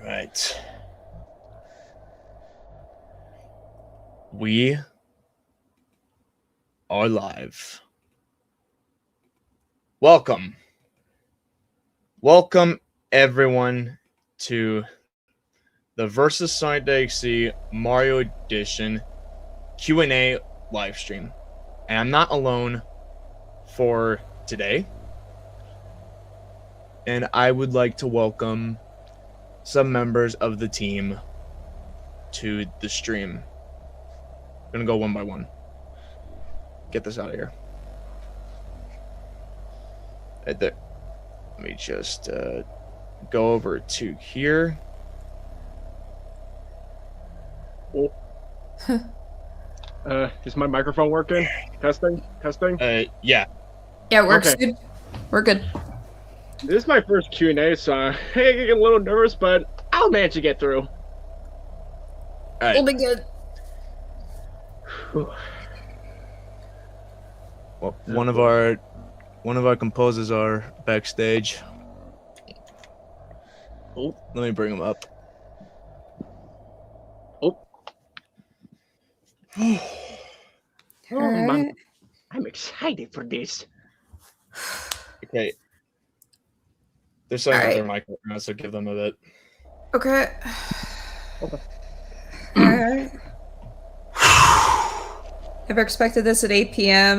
Right. We are live. Welcome. Welcome, everyone, to the Versus Sonic.EXE Mario Edition Q&A live stream. And I'm not alone for today. And I would like to welcome some members of the team to the stream. I'm gonna go one by one. Get this out of here. Right there. Let me just go over to here. Is my microphone working? Testing? Yeah. Yeah, it works. Okay. Good. We're good. This is my first Q&A, so I get a little nervous, but I'll manage to get through. All right. We'll be good. Well, one of our composers are backstage. Oh. Let me bring him up. Oh. Alright. I'm excited for this. Okay. They're setting up All their right. mic now, so give them a bit. Okay. Okay. Alright. Never expected this at 8 p.m.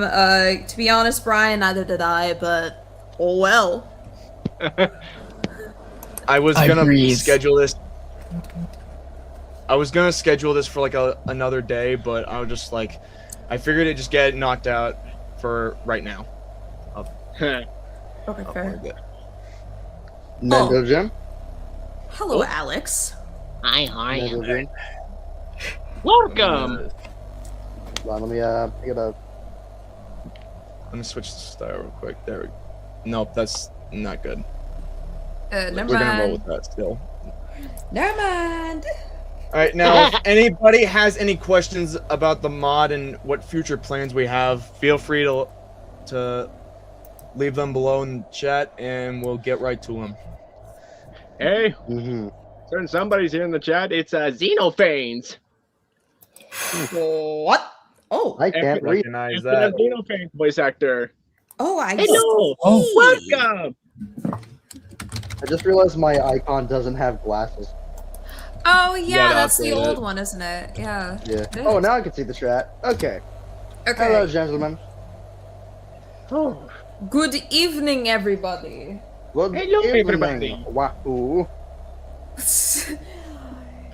To be honest, Brian, neither did I, but oh well. I was gonna schedule this. I was gonna schedule this for like another day, but I was just like, I figured it'd just get knocked out for right now. Okay, fair. Nando Jim. Hello, Alex. Hi. Nando Jim. Welcome. Hold on, let me get a. Let me switch the style real quick. There we go. Nope, that's not good. Never We're gonna roll mind. with that still. Never mind. Alright, now if anybody has any questions about the mod and what future plans we have, feel free to leave them below in the chat and we'll get right to them. Hey, Mm-hmm. certain somebody's here in the chat. It's Xenophanes. What? Oh. I can't read. Recognize It's that. the Xenophanes voice actor. Oh, I Hello. see. Welcome. I just realized my icon doesn't have glasses. Oh, You yeah, gotta that's the update old it. one, isn't it? Yeah. Yeah. Nice. Oh, now I can see the chat. Okay. Okay. Hello, gentlemen. Oh. Good evening, everybody. Good Hello, evening. everybody. Wahoo.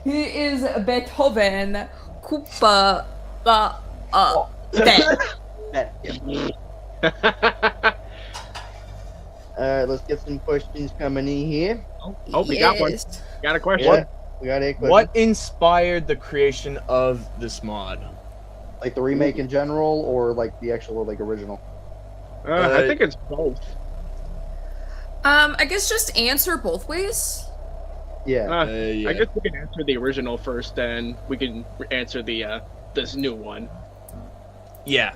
He is Beethoven. Koopa. Alright, let's get some questions coming in here. Oh, we got one. Yes. Got a question? What? We got a question. What inspired the creation of this mod? Like the remake in general, or like the actual like original? I think it's both. I guess just answer both ways. Yeah. Yeah. I guess we can answer the original first, then we can answer the this new one. Yeah.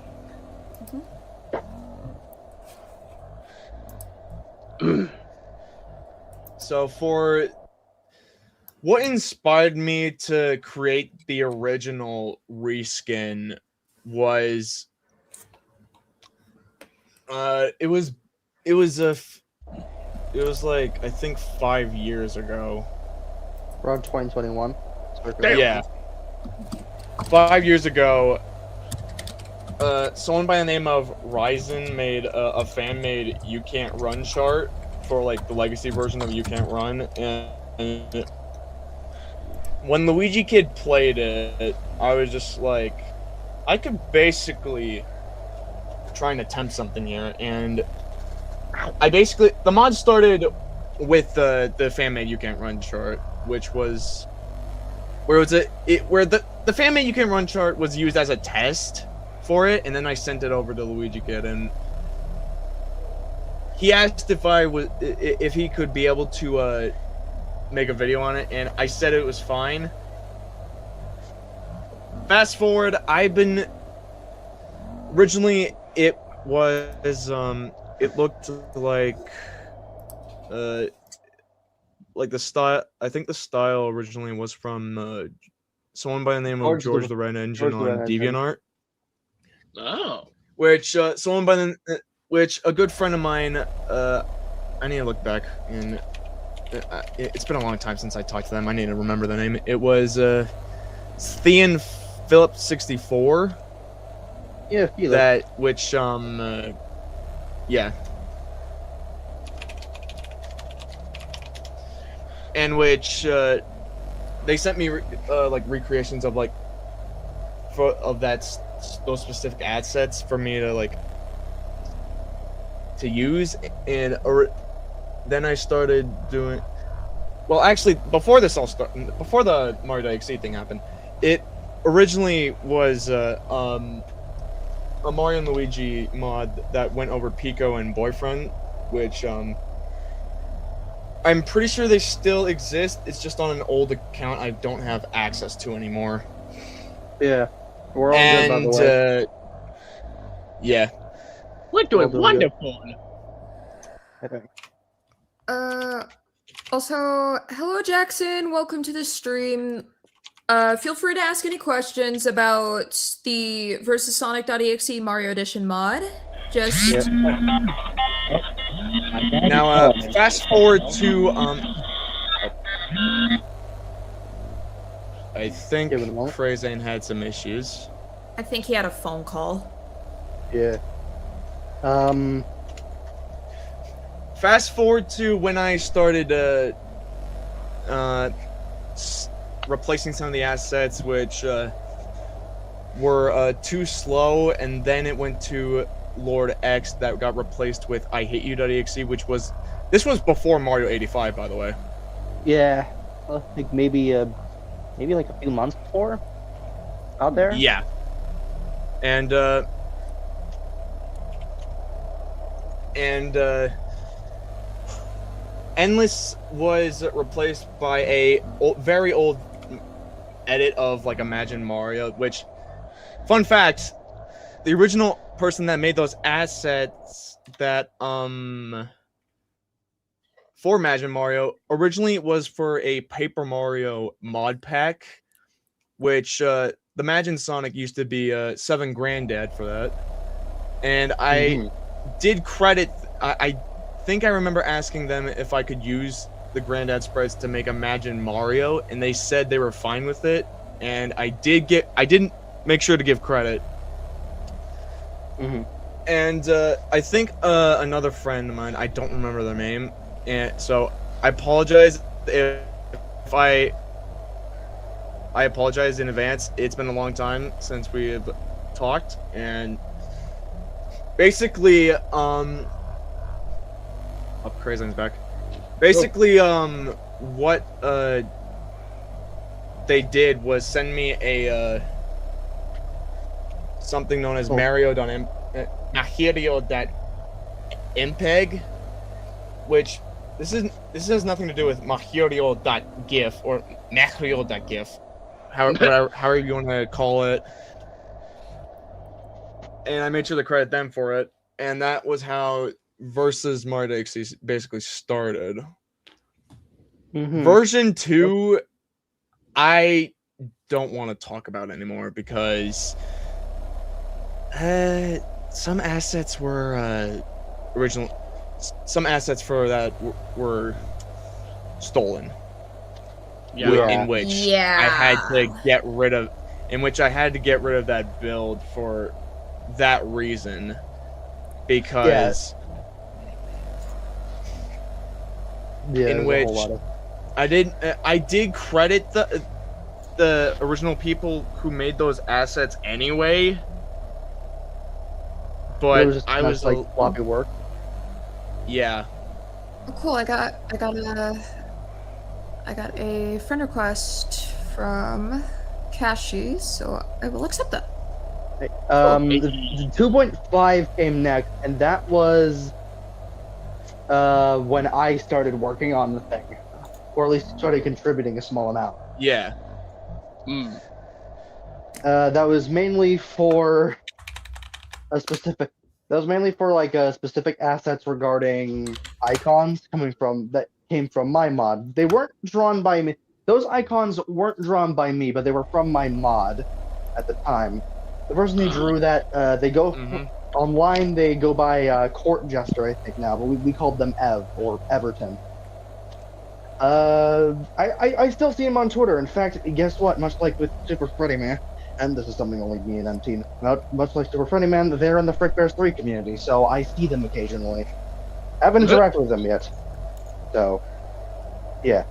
So for what inspired me to create the original reskin was it was like I think 5 years ago. Around 2021. Damn. Yeah. 5 years ago, someone by the name of Ryzen made a fan-made You Can't Run chart for like the legacy version of You Can't Run, and when Luigi Kid played it, I was just like, I could basically try and attempt something here, and the mod started with the fan-made You Can't Run chart, which was where the fan-made You Can't Run chart was used as a test for it, and then I sent it over to Luigi Kid, and he asked if he could be able to make a video on it, and I said it was fine. Fast forward, originally it was it looked like the style. I think the style originally was from someone by the name of George the Red Engine on DeviantArt. Oh. Which someone by the which a good friend of mine. I need to look back, and it's been a long time since I talked to them. I need to remember the name. It was Thean Phillips 64. Yeah, that which yeah. And which they sent me like recreations of like of those specific ad sets for me to like to use, and then I started doing. Well, actually, before this all started, before the Mario.EXE thing happened, it originally was a Mario and Luigi mod that went over Pico and Boyfriend, which I'm pretty sure they still exist. It's just on an old account I don't have access to anymore. Yeah, we're all good, by the way. Yeah. We're doing wonderful. I think. Also, hello Jackson, welcome to the stream. Feel free to ask any questions about the versus Sonic.EXE Mario Edition mod. Just now, fast forward to I think Crazane had some issues. I think he had a phone call. Yeah. Fast forward to when I started replacing some of the assets which were too slow, and then it went to Lord.EXE that got replaced with I Hate You.exe, which was this was before Mario 85, by the way. Yeah, I think maybe like a few months before out there. Yeah. And Endless was replaced by a very old edit of like Imagine Mario, which, fun fact, the original person that made those assets that for Imagine Mario originally was for a Paper Mario mod pack, which the Imagine Sonic used to be 7 Granddad for that, and I did credit. I think I remember asking them if I could use the Granddad sprites to make Imagine Mario, and they said they were fine with it. And I didn't make sure to give credit. And I think another friend of mine, I don't remember their name, and so I apologize if I apologize in advance. It's been a long time since we have talked, and basically Crazy's back. Basically, what they did was send me a something known as Mahirio.mpeg, which this has nothing to do with Mahirio.gif or Mahirio.gif, however you want to call it. And I made sure to credit them for it, and that was how versus Mario.exe basically started. Version 2, I don't want to talk about anymore because some assets were some assets for that were stolen. Yeah. In which I had to get rid of that build for that reason, because in which I did credit the original people who made those assets anyway, but I was like floppy work. Yeah. Oh, cool. I got a friend request from Kashi, so I will accept that. The 2.5 came next, and that was when I started working on the thing, or at least started contributing a small amount. Yeah. That was mainly for a specific That was mainly for like specific assets regarding icons that came from my mod. They weren't drawn by me. Those icons weren't drawn by me, but they were from my mod at the time. The person who drew that, they go online. They go by Court Jester, I think now, but we called them Ev or Everton. I still see him on Twitter. In fact, guess what? Much like with Super Freddy Man, and this is something only me and MT know, much like Super Freddy Man, they're in the Frick Bears 3 community, so I see them occasionally. I haven't interacted with them yet. So, yeah.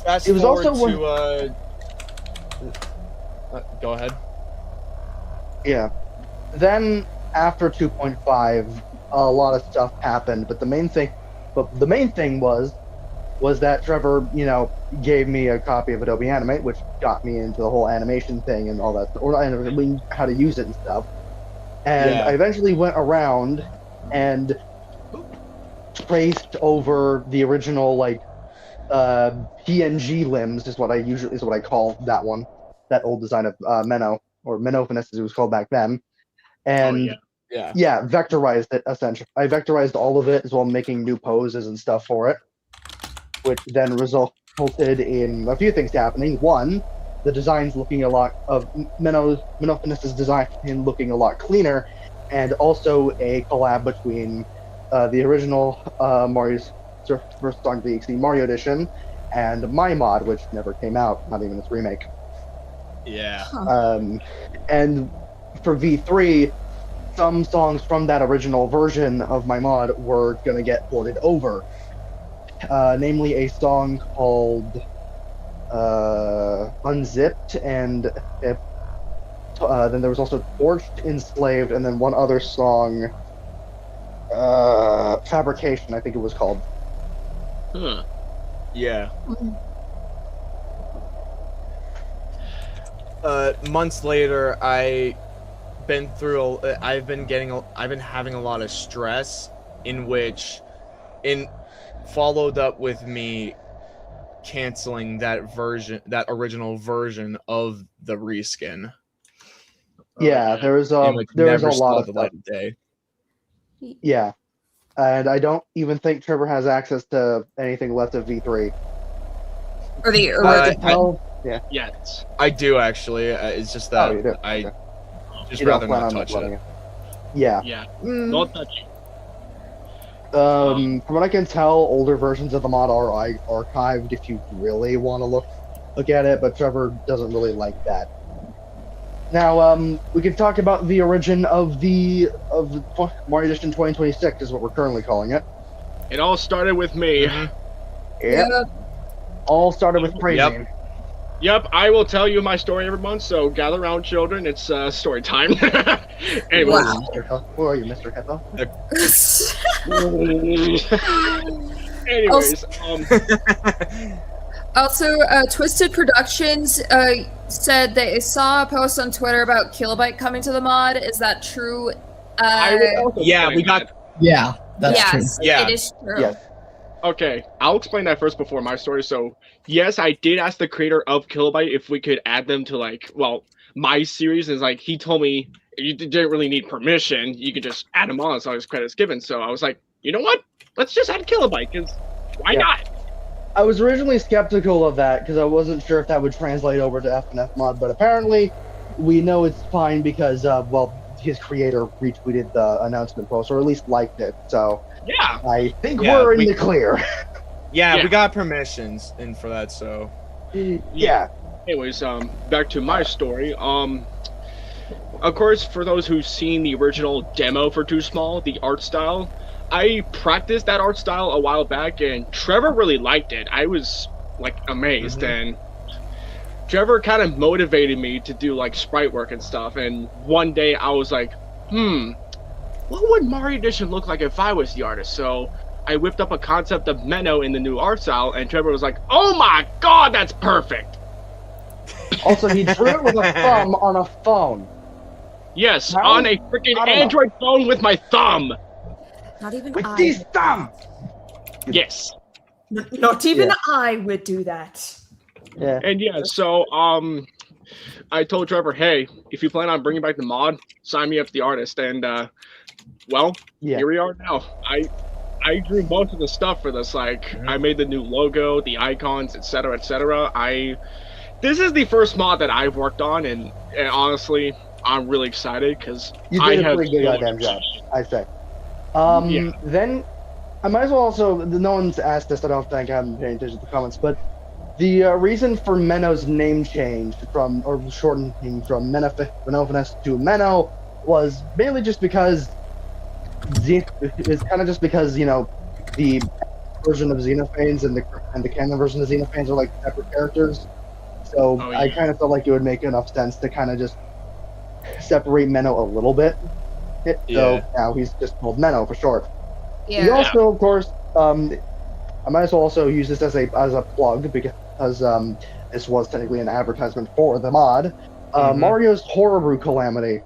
Fast It was forward also to go ahead. Yeah. Then after 2.5, a lot of stuff happened, but the main thing was that Trevor, gave me a copy of Adobe Animate, which got me into the whole animation thing and all that, or how to use it and stuff. And Yeah. I eventually went around and traced over the original PNG limbs is what I call that one, that old design of Menno, or Menophinus as it was called back then. And vectorized it essentially. I vectorized all of it as well, making new poses and stuff for it, which then resulted in a few things happening. One, the designs looking a lot of Menophinus's design looking a lot cleaner, and also a collab between the original Mario's first Sonic.EXE Mario Edition and my mod, which never came out, not even its remake. Yeah. And for V3, some songs from that original version of my mod were going to get ported over. Namely a song called Unzipped, and then there was also Torched, Enslaved, and then one other song, Fabrication, I think it was called. Huh. Yeah. Months later, I've been having a lot of stress, followed up with me canceling that original version of the reskin. Yeah, there was a lot of stuff. Day. Yeah, and I don't even think Trevor has access to anything left of V3. Or the original. Yeah. Yes. I do actually. It's just that you do. I just You rather don't plan not on touch letting it. Yeah. Mm. Don't touch it. From what I can tell, older versions of the mod are archived if you really want to look at it, but Trevor doesn't really like that. Now, we can talk about the origin of the Mario Edition 2026 is what we're currently calling it. It all started with me. Yep. All started with praising. Yep, I will tell you my story every month, so gather around, children. It's story time. Anyways. Wow. Who are you, Mr. Hippo? Anyways, Also, Twisted Productions said they saw a post on Twitter about Kilobyte coming to the mod. Is that true? Yeah, we got. Yeah, that's true. Yes, Yeah. it is true. Yes. Okay, I'll explain that first before my story. So, yes, I did ask the creator of Kilobyte if we could add them to, my series. And, he told me you didn't really need permission. You could just add them on as long as credit's given. So I was like, you know what? Let's just add Kilobyte, because why not? I was originally skeptical of that because I wasn't sure if that would translate over to FNF mod, but apparently we know it's fine because, his creator retweeted the announcement post, or at least liked it, so Yeah. I think we're in the clear. Yeah, we got permissions in for that, so. Yeah. Anyways, back to my story. Of course, for those who've seen the original demo for Too Small, the art style, I practiced that art style a while back, and Trevor really liked it. I was, amazed, and Trevor kind of motivated me to do, sprite work and stuff, and one day I was like, what would Mario Edition look like if I was the artist? So I whipped up a concept of Menno in the new art style, and Trevor was like, oh my god, that's perfect! Also, he drew it with a thumb on a phone. Yes, How? on a freaking Android phone with my thumb! Not even With I. these thumbs! Yes. Not even I would do that. Yeah. And yeah, so, I told Trevor, hey, if you plan on bringing back the mod, sign me up the artist. And well, here we are now. I drew most of the stuff for this. Like I made the new logo, the icons, etc., etc. This is the first mod that I've worked on, and honestly, I'm really excited because you did a pretty good goddamn job, I say. Then I might as well also. No one's asked this. I don't think I haven't paid attention to the comments, but the reason for Menno's name change from, or shortening from Menophanes to Menno, was mainly just because it's kind of just because the version of Xenophanes and the canon version of Xenophanes are like separate characters. So I kind of felt like it would make enough sense to kind of just separate Menno a little bit. So now he's just called Menno for short. Yeah. He also, of course, I might as well also use this as a plug because this was technically an advertisement for the mod. Mario's Horror Brew Calamity.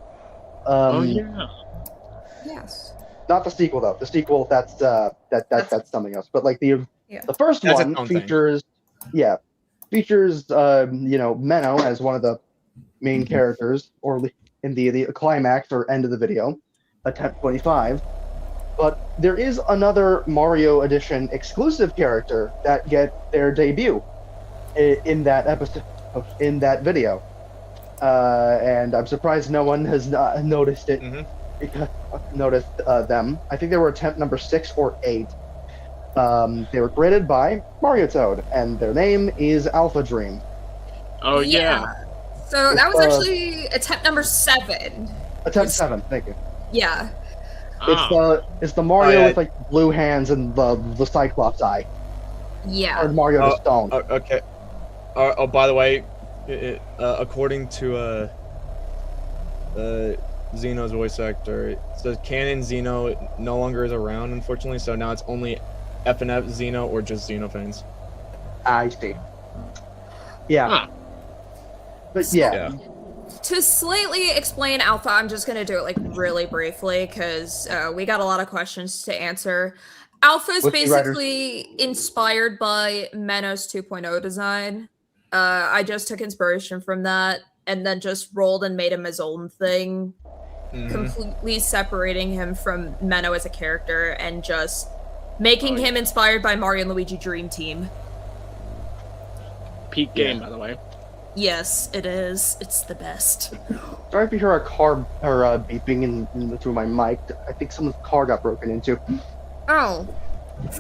Yes. Not the sequel though. The sequel that's something else. But like the first one features Menno as one of the main characters, or in the climax or end of the video, attempt 25. But there is another Mario Edition exclusive character that get their debut in that episode, in that video, and I'm surprised no one has noticed it. Noticed them. I think they were attempt number 6 or 8. They were created by Mario Toad, and their name is Alpha Dream. Oh yeah. So that was actually attempt number 7. Attempt 7. Thank you. Yeah. It's the Mario with like blue hands and the Cyclops eye. Yeah. Or Mario the Stone. Okay. By the way, according to Xeno's voice actor, it says canon Xeno no longer is around, unfortunately. So now it's only FNF Xeno or just Xenophanes. I see. Yeah. But yeah. To slightly explain Alpha, I'm just going to do it like really briefly because we got a lot of questions to answer. Alpha is basically inspired by Menno's 2.0 design. I just took inspiration from that and then just rolled and made him his own thing, completely separating him from Menno as a character and just making him inspired by Mario and Luigi Dream Team. Peak game, by the way. Yes, it is. It's the best. Sorry if you hear a car beeping through my mic. I think someone's car got broken into. Oh.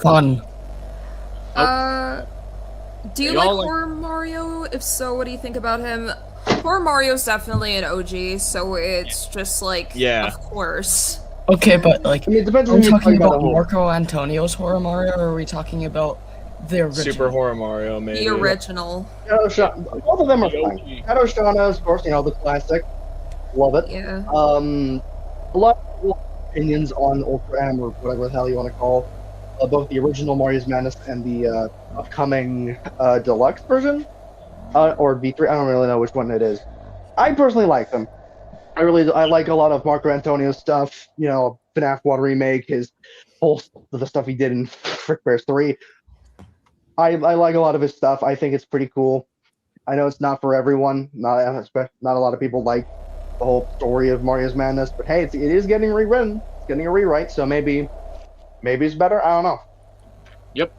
Fun. Do you like Horror Mario? If so, what do you think about him? Horror Mario's definitely an OG, so it's just like, of course. Okay, but like, I mean, it depends are we talking about Marco Antonio's Horror Mario, or are we talking about the original? Super Horror Mario, maybe. The original. Both of them are fine. Shadow Shauna, of course, the classic. Love it. Yeah. A lot of opinions on Ultra M, or whatever the hell you want to call both the original Mario's Madness and the upcoming deluxe version, or V3. I don't really know which one it is. I personally like them. I like a lot of Marco Antonio's stuff. FNAF 1 remake, the stuff he did in Frick Bears 3. I like a lot of his stuff. I think it's pretty cool. I know it's not for everyone. Not a lot of people like the whole story of Mario's Madness, but hey, it is getting rewritten. It's getting a rewrite, so maybe it's better. I don't know. Yep.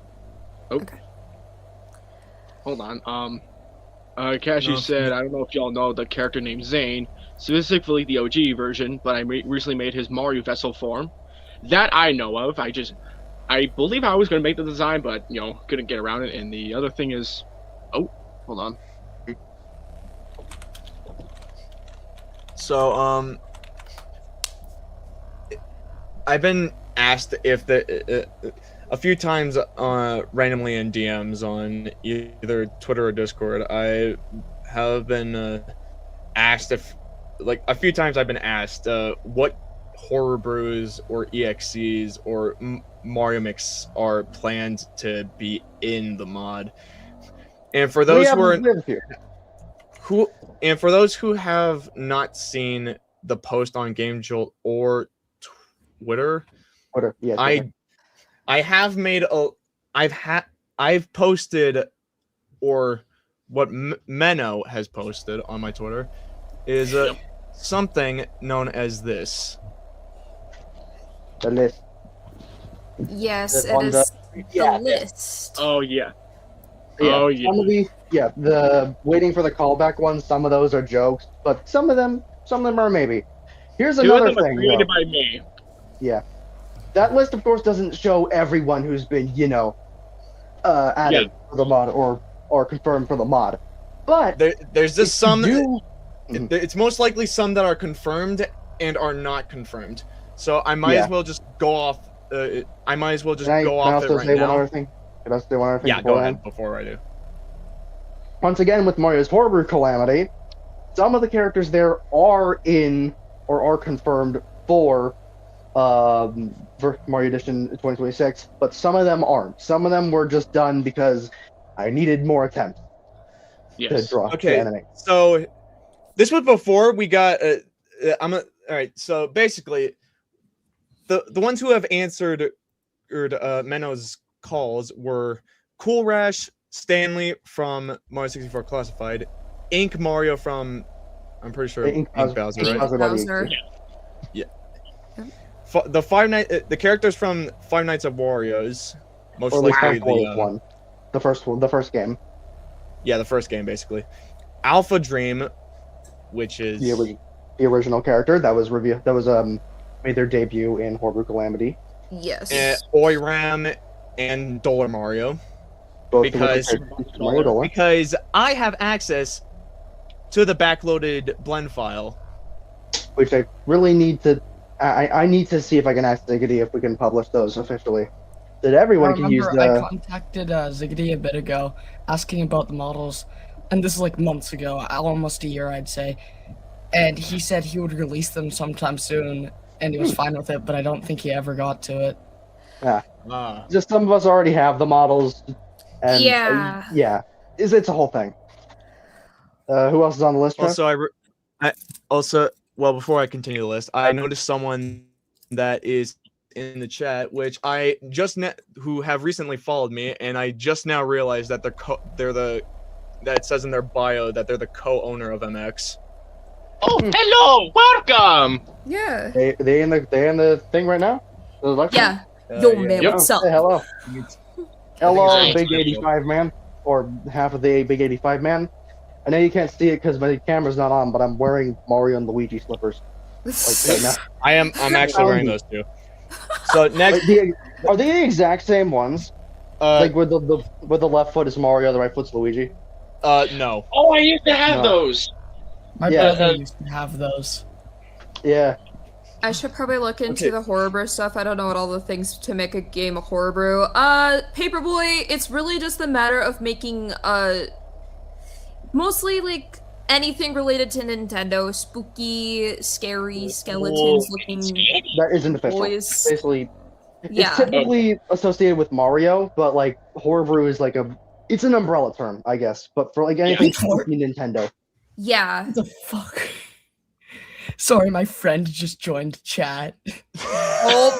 Okay. Hold on. Cashew said, I don't know if y'all know the character named Zane, specifically the OG version, but I recently made his Mario vessel form. That I know of. I believe I was going to make the design, but, couldn't get around it. And the other thing is... Oh, hold on. So, I've been asked if a few times randomly in DMs on either Twitter or Discord, I have been asked a few times I've been asked what horror brews or EXEs or Mario Mix are planned to be in the mod. And for those who have not seen the post on Game Jolt or Twitter, yeah, I've posted or what Menno has posted on my Twitter is something known as this. The list. Yes, it is the list. Oh yeah. Yeah, oh yeah. Some of the waiting for the callback ones. Some of those are jokes, but some of them are maybe. Here's Two of another them are thing. created Though. by me. Yeah, that list, of course, doesn't show everyone who's been, added for the mod or confirmed for the mod. But there's just some. Mm-hmm. It's most likely some that are confirmed and are not confirmed. So I might as well just go off. I might as well just go off it right now. One other thing? Can I say one other thing? Yeah, go ahead before I do. Once again, with Mario's Horror Calamity, some of the characters there are in or are confirmed for Mario Edition 2026, but some of them aren't. Some of them were just done because I needed more attempts to draw. Okay, to animate. So this was before we got. All right. So basically, the ones who have answered Menno's calls were Cool Rash, Stanley from Mario 64 Classified, Ink Mario from, I'm pretty sure Ink Bowser, right? Bowser. Yeah. The characters from Five Nights at Wario's, most likely the first game. Yeah, the first game basically. Alpha Dream, which is the original character that was made their debut in Horror Calamity. Yes. Oiram and Dollar Mario. Because I have access to the backloaded blend file. Which I really need to. I need to see if I can ask Ziggity if we can publish those officially. That everyone can use the. I contacted Ziggity a bit ago, asking about the models, and this is like months ago, almost a year, I'd say. And he said he would release them sometime soon, and he was fine with it, but I don't think he ever got to it. Yeah. Just some of us already have the models. And, yeah. It's a whole thing. Who else is on the list? Also, well, before I continue the list, I noticed someone that is in the chat, which I who have recently followed me, and I just now realized that that it says in their bio that they're the co-owner of MX. Oh, hello, welcome. Yeah. They in the thing right now? Yeah. Yo, man, what's up? Hey, hello. Hello, Big 85 man, or half of the Big 85 man. I know you can't see it because my camera's not on, but I'm wearing Mario and Luigi slippers. Right now. I'm actually wearing those too. So next, are they the exact same ones? Like with the left foot is Mario, the right foot's Luigi. No. Oh, I used to have those. My brother used to have those. Yeah. I should probably look into the Horror Brew stuff. I don't know what all the things to make a game of Horror Brew. Paperboy, it's really just a matter of making, mostly, like, anything related to Nintendo. Spooky, scary, skeletons-looking That isn't official. boys. Basically, it's typically associated with Mario, but, like, Horror Brew is like it's an umbrella term, I guess. But for, like, anything spooky Nintendo. Yeah. What the fuck? Sorry, my friend just joined chat. Oh.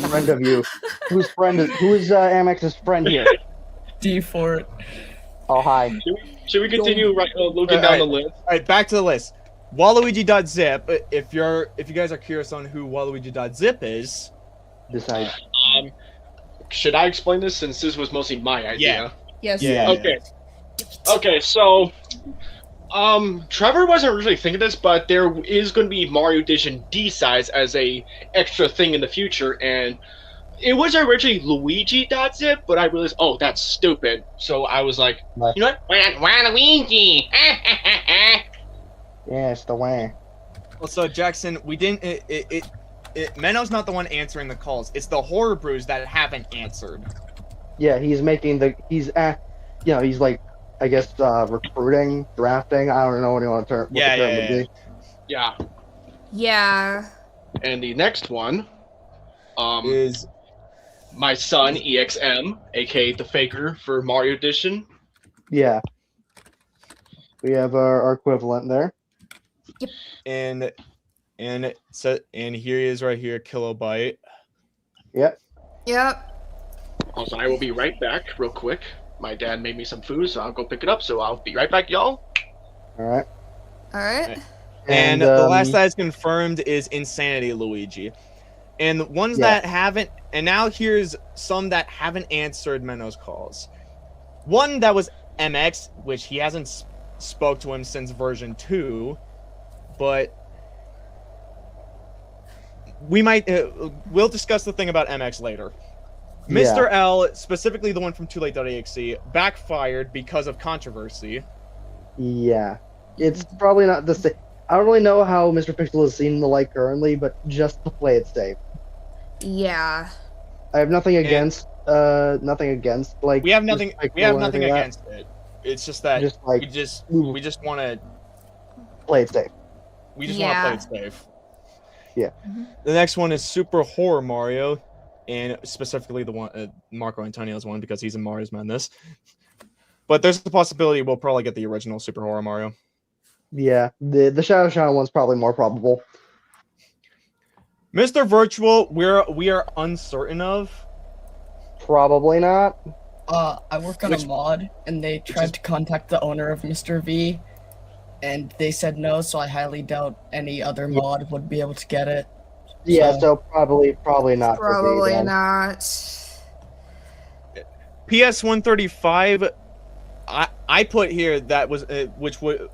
Friend of you. Who is Amex's friend here? D for it. Oh, hi. Should we continue looking down the list? All right, back to the list. Waluigi.zip. If you guys are curious on who Waluigi.zip is, decide. Should I explain this since this was mostly my idea? Yes. Yeah. Okay, so Trevor wasn't really thinking this, but there is going to be Mario Edition D-size as a extra thing in the future, and it was originally Luigi.zip, but I realized, oh, that's stupid. So I was like, you know what? Waluigi! Yeah, it's the way. Well, so Jackson, we didn't. Menno's not the one answering the calls. It's the Horror Brews that haven't answered. Yeah, he's making he's like, I guess, recruiting, drafting. I don't know what you want to term. Yeah. And the next one, is my son EXM, aka the Faker for Mario Edition. Yeah. We have our equivalent there. Yep. And here he is right here, Kilobyte. Yep. Yep. Also, I will be right back, real quick. My dad made me some food, so I'll go pick it up. So I'll be right back, y'all. All right. All right. And the last that is confirmed is Insanity Luigi. And the ones that haven't, and now here's some that haven't answered Menno's calls. One that was MX, which he hasn't spoke to him since version 2, but we might, we'll discuss the thing about MX later. Mr. L, specifically the one from TooLate.exe, backfired because of controversy. Yeah. It's probably not the same. I don't really know how Mr. Pixel is seen in the light currently, but just to play it safe. Yeah. I have nothing against like we have nothing against it. It's just that we just want to play it safe. We just want to play it safe. Yeah. The next one is Super Horror Mario, and specifically the one Marco Antonio's one because he's in Mario's Madness. But there's the possibility we'll probably get the original Super Horror Mario. Yeah, the Shadow Shadow one's probably more probable. Mr. Virtual, we are uncertain of. Probably not. I work on a mod, and they tried to contact the owner of Mr. V, and they said no, so I highly doubt any other mod would be able to get it. Yeah, so probably not. Probably not. PS 135. I put here that was which would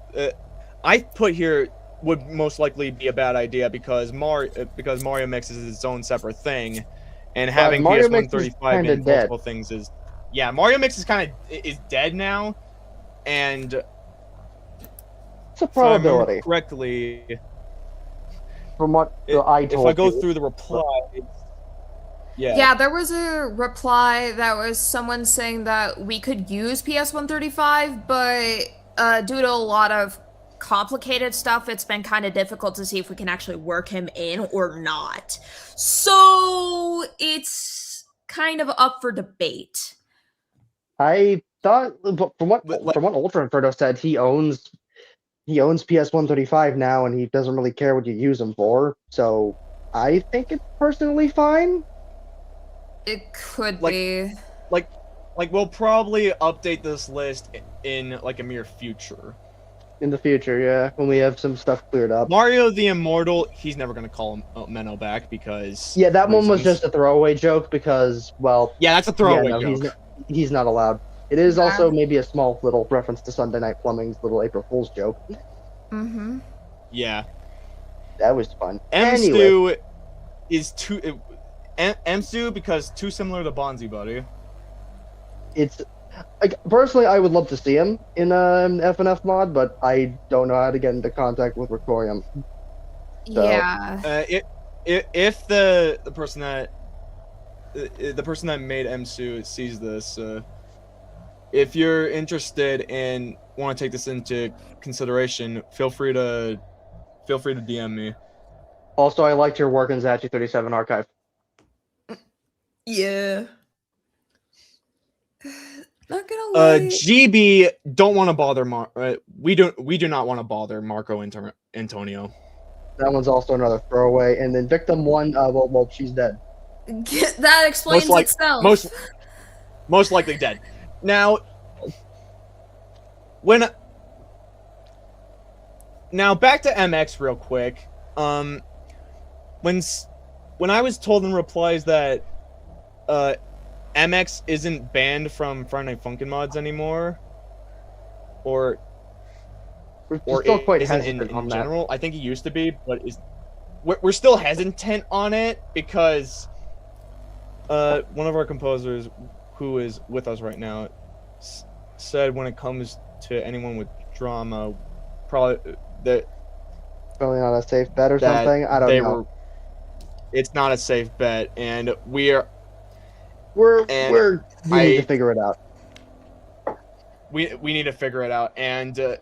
I put here would most likely be a bad idea because Mario Mix is its own separate thing, and having PS 135 in multiple things is Mario Mix is dead now, and it's a probability. If I correctly, from what I told if I go through the replies. Yeah, there was a reply that was someone saying that we could use PS 135, but due to a lot of complicated stuff, it's been kind of difficult to see if we can actually work him in or not. So it's kind of up for debate. I thought, from what Ultra Inferno said, he owns PS 135 now, and he doesn't really care what you use him for. So I think it's personally fine. It could be. Like we'll probably update this list in like a near future. In the future, yeah, when we have some stuff cleared up. Mario the Immortal, he's never gonna call Menno back because that one was just a throwaway joke because, well, that's a throwaway joke. He's not allowed. It is also maybe a small little reference to Sunday Night Plumbing's little April Fool's joke. Mm-hmm. Yeah, that was fun. M-Stew is too. M-Stew because too similar to Bonzi Buddy. It's personally, I would love to see him in an FNF mod, but I don't know how to get into contact with Recorium. So, yeah. If the person that made M-Stew sees this, if you're interested and want to take this into consideration, feel free to DM me. Also, I liked your work in Zachi 37 archive. Yeah. Not gonna lie. GB don't want to bother we do not want to bother Marco Antonio. That one's also another throwaway. And then victim 1, well, she's dead. That explains itself. Most likely dead. Now back to MX real quick. When I was told in replies that MX isn't banned from Friday Night Funkin' mods anymore, or still quite isn't in general. I think he used to be, but we're still hesitant on it because one of our composers, who is with us right now, said when it comes to anyone with drama, probably not a safe bet or something. I don't know. It's not a safe bet, and we need to figure it out. We need to figure it out, and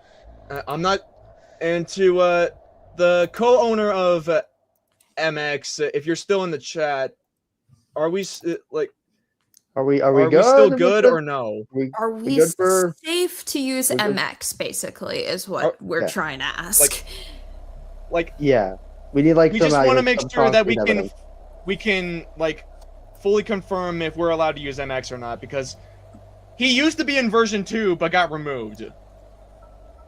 I'm not. And to the co-owner of MX, if you're still in the chat, are we like? Are we still good or no? Are we safe to use MX? Basically, is what we're trying to ask. Yeah, we need we just want to make sure that we can like fully confirm if we're allowed to use MX or not, because He used to be in version 2, but got removed.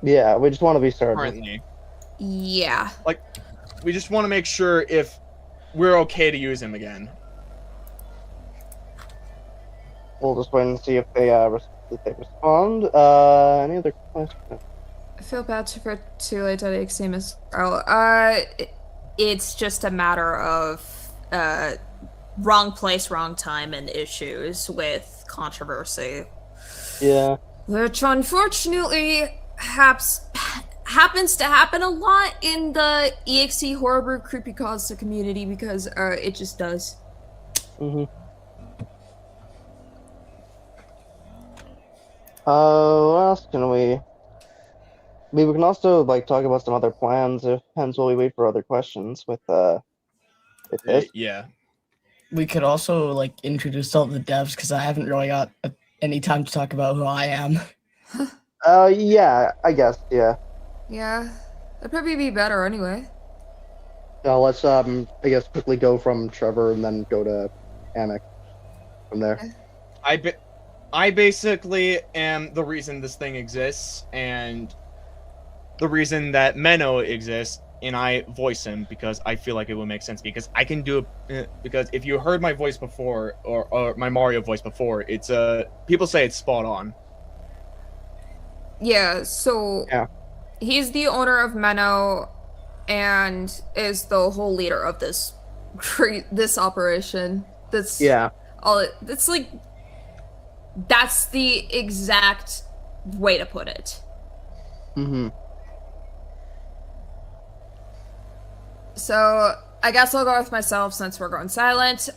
Yeah, we just want to be certain. Currently. Yeah. Like, we just want to make sure if we're okay to use him again. We'll just wait and see if they respond. Any other questions? I feel bad for too late to extremist. It's just a matter of wrong place, wrong time, and issues with controversy. Yeah. Which unfortunately happens to happen a lot in the EXE horror creepypasta community because it just does. Mm-hmm. What else can we? We can also like talk about some other plans. Hence, while we wait for other questions with this. Yeah. We could also like introduce all the devs because I haven't really got any time to talk about who I am. Yeah, I guess. Yeah. Yeah, that'd probably be better anyway. Now let's I guess quickly go from Trevor and then go to Amek from there. I basically am the reason this thing exists, and the reason that Menno exists, and I voice him because I feel like it would make sense, because I can do it, because if you heard my voice before, or my Mario voice before, it's people say it's spot on. Yeah, so yeah. He's the owner of Menno and is the whole leader of this operation. That's all it's like. That's the exact way to put it. Mm-hmm. So I guess I'll go with myself since we're going silent.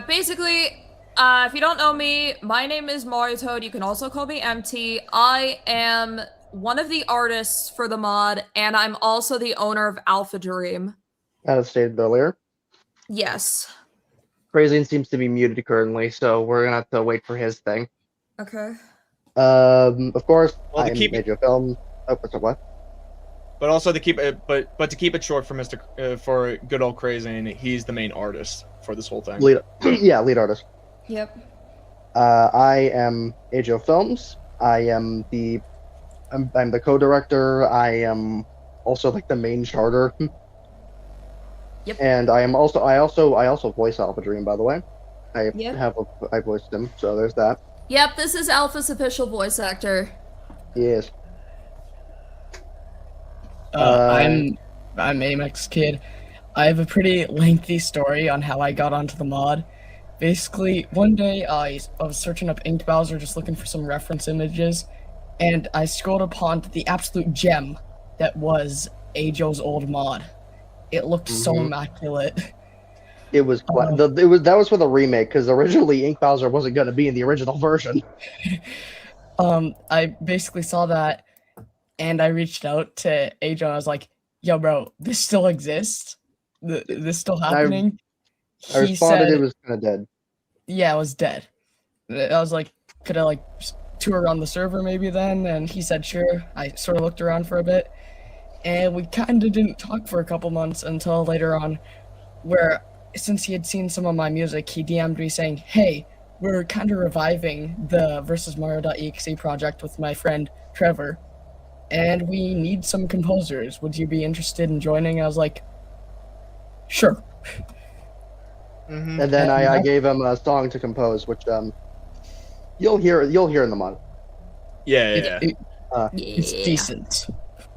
Basically, if you don't know me, my name is Mario Toad. You can also call me MT. I am one of the artists for the mod, and I'm also the owner of Alpha Dream. As stated earlier. Yes. Crazy seems to be muted currently, so we're gonna have to wait for his thing. Okay. Of course, well, I made a film. Oh, what? But also to keep it, but to keep it short for for good old Crazy, he's the main artist for this whole thing. Lead artist. Yep. I am AJO Films. I'm the co-director. I am also like the main charter. Yep. And I also voice Alpha Dream, by the way. I voiced him, so there's that. Yep, this is Alpha's official voice actor. Yes. I'm Amex Kid. I have a pretty lengthy story on how I got onto the mod. Basically, one day I was searching up Ink Bowser just looking for some reference images, and I scrolled upon the absolute gem that was AJO's old mod. It looked so immaculate. It was that was for the remake, because originally Ink Bowser wasn't going to be in the original version. I basically saw that, and I reached out to AJO. I was like, "Yo, bro, this still exists? This still happening?" I responded, it was kind of dead. Yeah, it was dead. I was like, "Could I like tour around the server maybe then?" And he said, "Sure." I sort of looked around for a bit, and we kind of didn't talk for a couple months until later on, where since he had seen some of my music, he DM'd me saying, "Hey, we're kind of reviving the versus Mario.EXE project with my friend Trevor, and we need some composers. Would you be interested in joining?" I was like, "Sure." And then I gave him a song to compose, which you'll hear in the mod. Yeah. It's decent.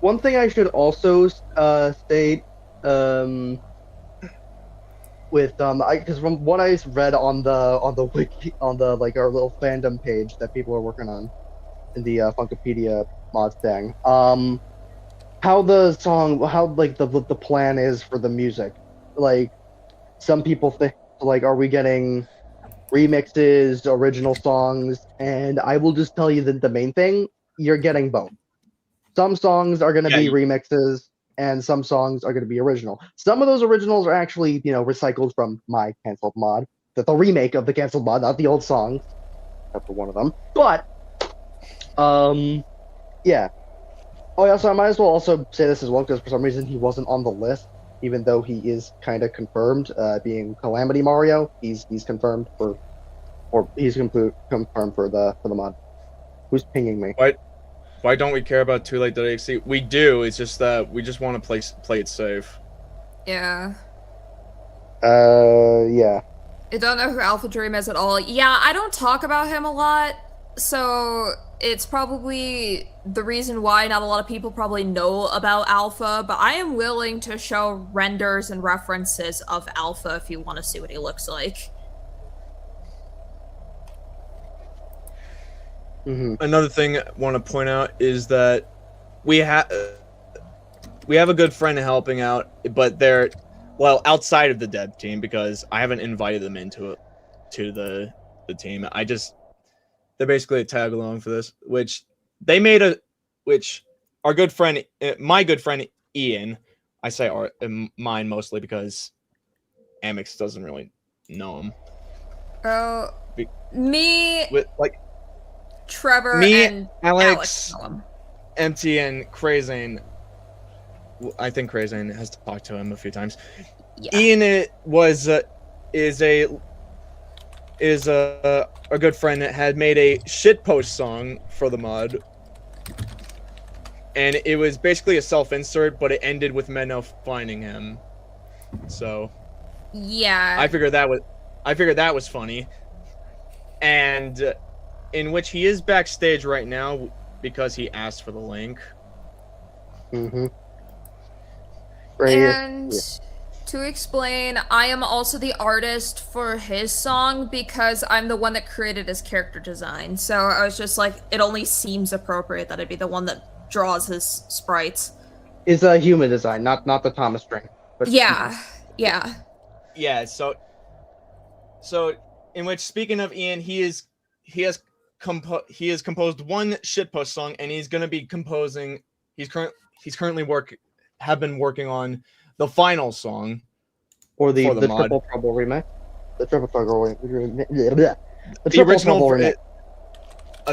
One thing I should also state, with because from what I read on the wiki, on the like our little fandom page that people are working on in the Funkopedia mod thing, how the plan is for the music. Like, some people think, like, are we getting remixes, original songs? And I will just tell you that the main thing, you're getting both. Some songs are going to be remixes, and some songs are going to be original. Some of those originals are actually, recycled from my canceled mod. The remake of the canceled mod, not the old songs, except for one of them. But, yeah. Oh, yeah, so I might as well also say this as well, because for some reason he wasn't on the list, even though he is kind of confirmed, being Calamity Mario. He's confirmed confirmed for the mod. Who's pinging me? Why don't we care about Too.Late.exe? We do. It's just that we just want to play it safe. Yeah. Yeah. I don't know who Alpha Dream is at all. Yeah, I don't talk about him a lot, so it's probably the reason why not a lot of people probably know about Alpha, but I am willing to show renders and references of Alpha if you want to see what he looks like. Another thing I want to point out is that we have a good friend helping out, but they're outside of the dev team because I haven't invited them into the team. They're basically a tag along for this, which our good friend, my good friend Ian, I say mine mostly because Amix doesn't really know him. Trevor, and Alex know him. MT, and Crazane. I think Crazane has talked to him a few times. Yeah. Ian is a good friend that had made a shitpost song for the mod, and it was basically a self-insert, but it ended with Menno finding him. So yeah, I figured that was funny, and in which he is backstage right now because he asked for the link. And to explain, I am also the artist for his song because I'm the one that created his character design. So I was just like, it only seems appropriate that I'd be the one that draws his sprites. It's a human design, not the Thomas string. But yeah. So in which, speaking of Ian, he has composed one shitpost song, and he's going to be composing. He's currently been working on the final song, or the mod. Triple Trouble remix, the Triple Trouble remix, a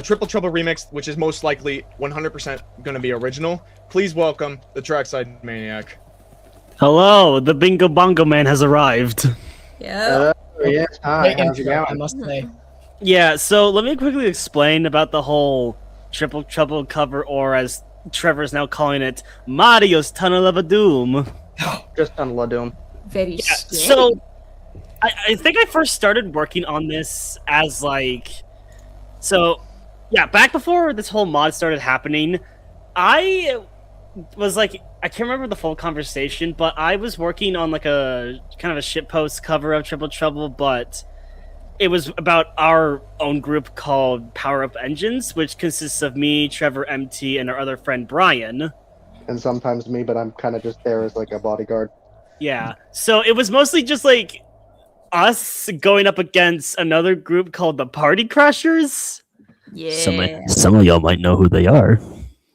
Triple Trouble remix, which is most likely 100% going to be original. Please welcome the Trackside Maniac. Hello, the Bingo Bongo Man has arrived. Yeah. Yes. Hi. How's it going? I must say. Yeah, so let me quickly explain about the whole Triple Trouble cover, or as Trevor's now calling it, Mario's Tunnel of a Doom. Just Tunnel of Doom. Very scary. So, I think I first started working on this as back before this whole mod started happening, I was I can't remember the full conversation, but I was working on a kind of a shitpost cover of Triple Trouble, but it was about our own group called Power Up Engines, which consists of me, Trevor, MT, and our other friend Brian. And sometimes me, but I'm kind of just there as a bodyguard. Yeah, so it was mostly just us going up against another group called the Party Crashers. Yeah. Some of y'all might know who they are.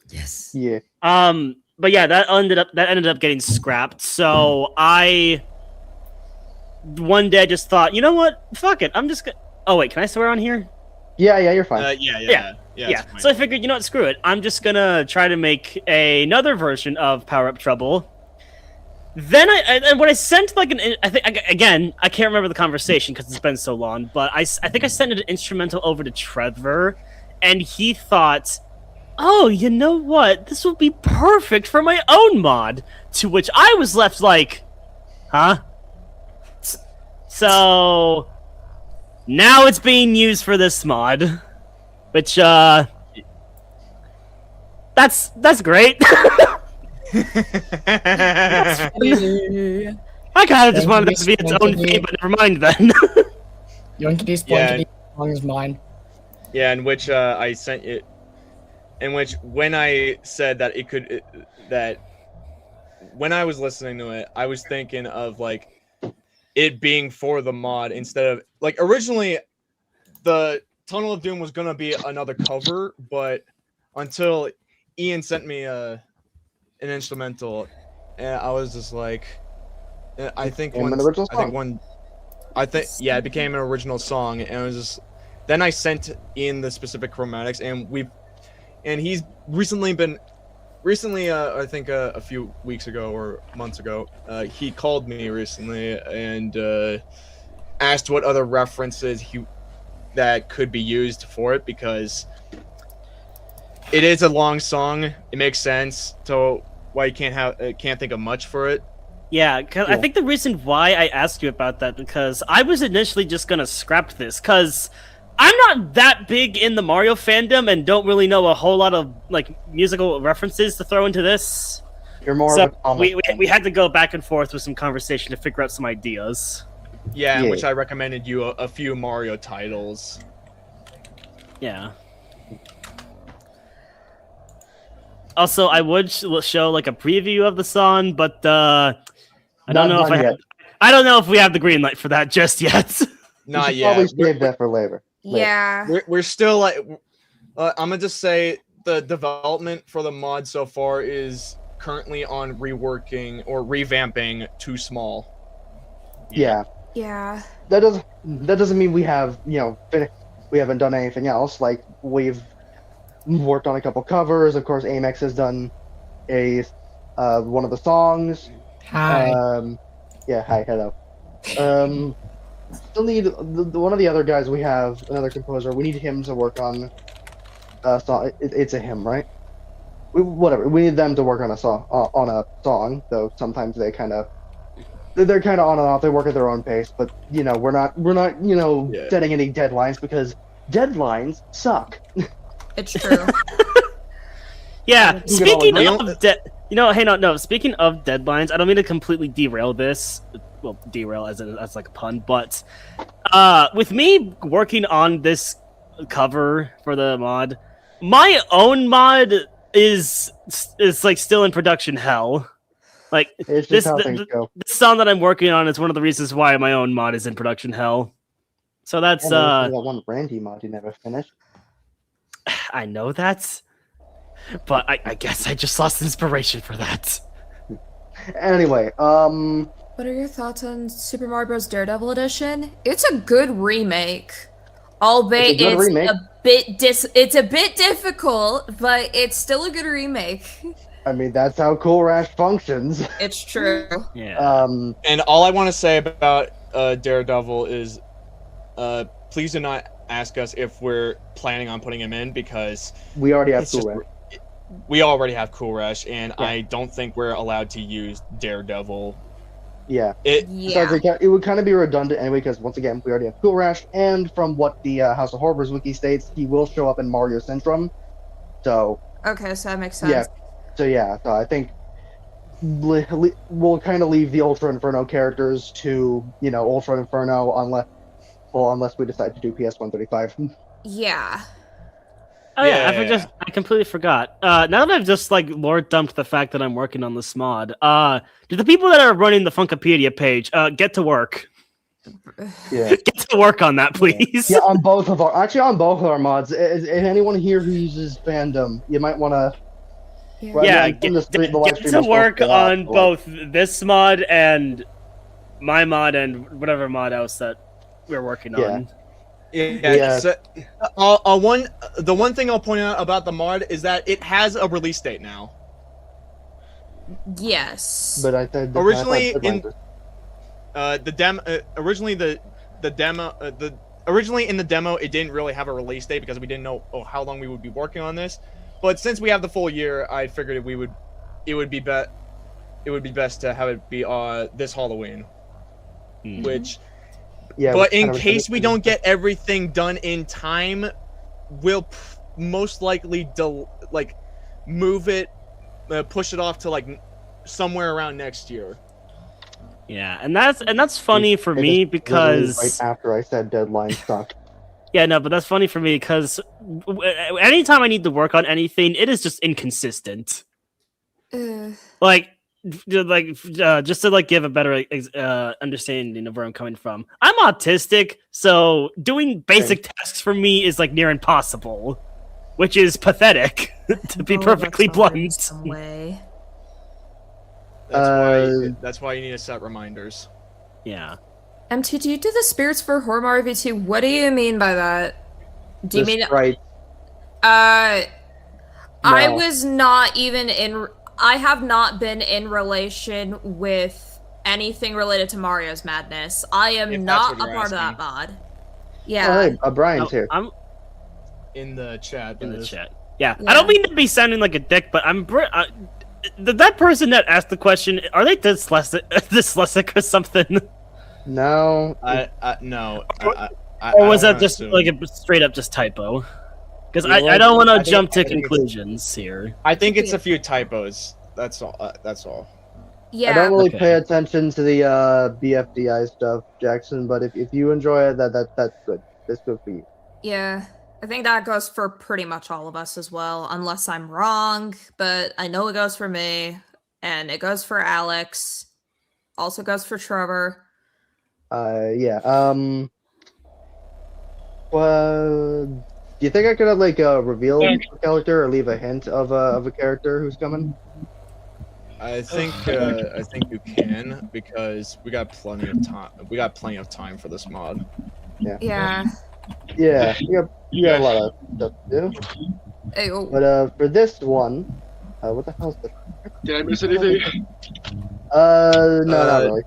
Yes. Yeah. But yeah, that ended up getting scrapped. So I one day just thought, you know what? Fuck it. I'm just gonna. Oh wait, can I swear on here? Yeah, you're fine. Yeah. So I figured, you know what? Screw it. I'm just gonna try to make another version of Power Up Trouble. Then when I sent I can't remember the conversation because it's been so long, but I think I sent an instrumental over to Trevor, and he thought, oh, you know what? This will be perfect for my own mod. To which I was left huh? So now it's being used for this mod, which that's great. I kind of just wanted it to be its own thing, but never mind then. Yoinkity's Blankety song is mine. Yeah, in which I sent it. In which, when I said that it could, that when I was listening to it, I was thinking of it being for the mod instead of originally the Tunnel of Doom was gonna be another cover, but until Ian sent me an instrumental, and I was just it became an original song, and it was just. Then I sent in the specific chromatics, and he's recently, I think a few weeks ago or months ago, he called me recently and asked what other references that could be used for it, because it is a long song. It makes sense. So why you can't think of much for it. Yeah, cause I think the reason why I asked you about that because I was initially just gonna scrap this because I'm not that big in the Mario fandom and don't really know a whole lot of like musical references to throw into this. You're more so of a comic we had to go back and forth with some conversation to figure out some ideas. Yeah, in which I recommended you a few Mario titles. Yeah. Also, I would show like a preview I don't know if I don't know if we have the green light for that just yet. Not yet. Probably save that for later. Yeah. We're still like, I'm gonna just say the development for the mod so far is currently on reworking or revamping Too Small. Yeah. Yeah. That doesn't mean we have we haven't done anything else. Like we've worked on a couple covers. Of course, Amex has done a one of the songs. Hi. Hi, hello. Still need one of the other guys. We have another composer. We need him to work on a song. It's a him, right? Whatever. We need them to work on a song. Though sometimes they're kind of on and off. They work at their own pace. But we're not setting any deadlines because deadlines suck. It's true. Yeah. Speaking of speaking of deadlines, I don't mean to completely derail this. Well, derail as like a pun, but with me working on this cover for the mod, my own mod is like still in production hell. Like this song that I'm working on is one of the reasons why my own mod is in production hell. So that's that one Randy mod you never finished. I know that, but I guess I just lost inspiration for that. Anyway, what are your thoughts on Super Mario Bros. Daredevil Edition? It's a good remake, albeit it's a bit difficult, but it's still a good remake. I mean, that's how Cool Rash functions. It's true. Yeah. And all I want to say about Daredevil is, please do not ask us if we're planning on putting him in because we already have Cool Rash. We already have Cool Rash, and I don't think we're allowed to use Daredevil. Yeah. It would kind of be redundant anyway because once again we already have Cool Rash, and from what the House of Horrors wiki states, he will show up in Mario Syndrome. So. Okay, so that makes sense. Yeah. So I think we'll kind of leave the Ultra Inferno characters to Ultra Inferno unless we decide to do PS 135. Yeah. Oh yeah, I completely forgot. Now that I've just like lord dumped the fact that I'm working on this mod, do the people that are running the Funkopedia page get to work? Yeah. Get to work on that, please. Yeah, on both of our mods. If anyone here who uses fandom, you might want to. Get to work on both this mod and my mod and whatever mod else that we're working on. Yeah. So, the one thing I'll point out about the mod is that it has a release date now. Yes. But I said originally in the demo it didn't really have a release date because we didn't know how long we would be working on this. But since we have the full year, I figured it would be best to have it be this Halloween, which. Yeah, but in case we don't get everything done in time, we'll most likely move it, push it off to like somewhere around next year. Yeah, and that's funny for me because right after I said deadline suck. Yeah, no, but that's funny for me because anytime I need to work on anything, it is just inconsistent. Just to like give a better understanding of where I'm coming from. I'm autistic, so doing basic tasks for me is like near impossible, which is pathetic to be perfectly blunt. Some way. That's why you need to set reminders. Yeah. MT, do you do the spirits for Horror Mario V2? What do you mean by that? Do you mean right? I was not even in. I have not been in relation with anything related to Mario's Madness. I am not a part of that mod. Yeah. Oh, hey, Brian's here. I'm in the chat. Yeah. I don't mean to be sounding like a dick, but that person that asked the question, are they dyslexic or something? No. No. Or was that just like a straight up just typo? Because I don't want to jump to conclusions here. I think it's a few typos. That's all. Yeah. I don't really pay attention to the BFDI stuff, Jackson. But if you enjoy it, that's good. That's good for you. Yeah. I think that goes for pretty much all of us as well, unless I'm wrong. But I know it goes for me, and it goes for Alex. Also goes for Trevor. Yeah. Do you think I could have reveal a character or leave a hint of a character who's coming? I think you can, because we got plenty of time. We got plenty of time for this mod. Yeah. Yeah. You got a lot of stuff to do. Hey-o. But for this one, what the hell's this? Did I miss anything? No, not really.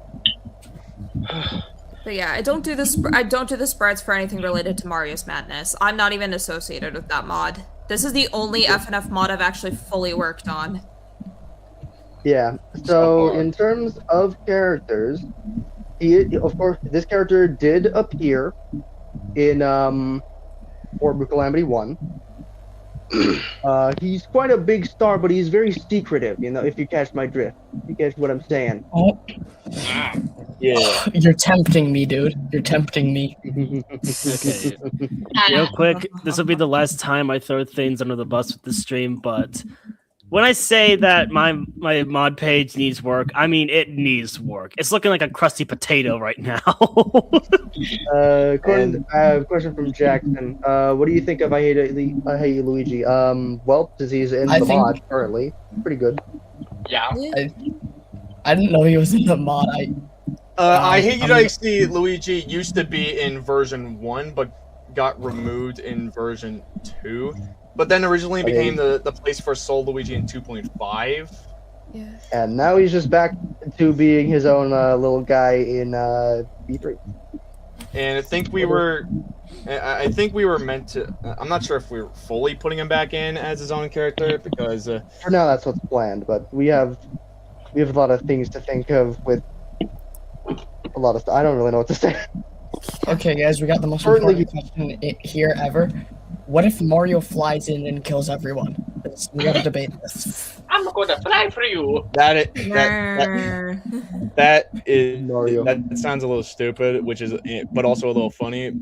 But yeah, I don't do the sprites for anything related to Mario's Madness. I'm not even associated with that mod. This is the only FNF mod I've actually fully worked on. Yeah. So in terms of characters, of course, this character did appear in Orb of Calamity 1. He's quite a big star, but he's very secretive, if you catch my drift. If you catch what I'm saying. Oh. Yeah. You're tempting me, dude. You're tempting me. Okay. Real quick, this will be the last time I throw things under the bus with the stream, but when I say that my mod page needs work, I mean it needs work. It's looking like a crusty potato right now. I have a question from Jackson. What do you think of I Hate You, Luigi? Well, since he's in the mod currently, pretty good. Yeah. I didn't know he was in the mod. I Hate You, Luigi used to be in version 1, but got removed in version 2. But then originally became the place for Soul Luigi in 2.5. Yeah. And now he's just back to being his own little guy in B3. And I think we were meant to. I'm not sure if we were fully putting him back in as his own character, because for now that's what's planned. But we have a lot of things to think of with a lot of stuff. I don't really know what to say. Okay, guys, we got the most important question here ever. What if Mario flies in and kills everyone? We gotta debate this. I'm gonna fly for you. That Mario. That sounds a little stupid, but also a little funny.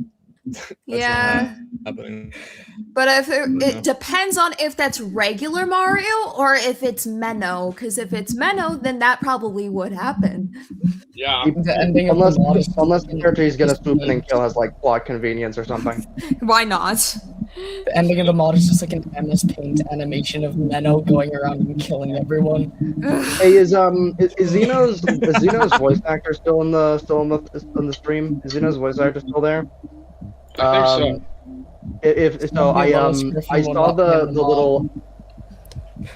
Yeah. But if it depends on if that's regular Mario or if it's Menno, because if it's Menno, then that probably would happen. Yeah. Unless the character he's gonna swoop in and kill has plot convenience or something. Why not? The ending of the mod is just like an MS Paint animation of Menno going around and killing everyone. Hey, is Xeno's voice actor still in the stream? Is Xeno's voice actor still there? I think so. If so, I saw the little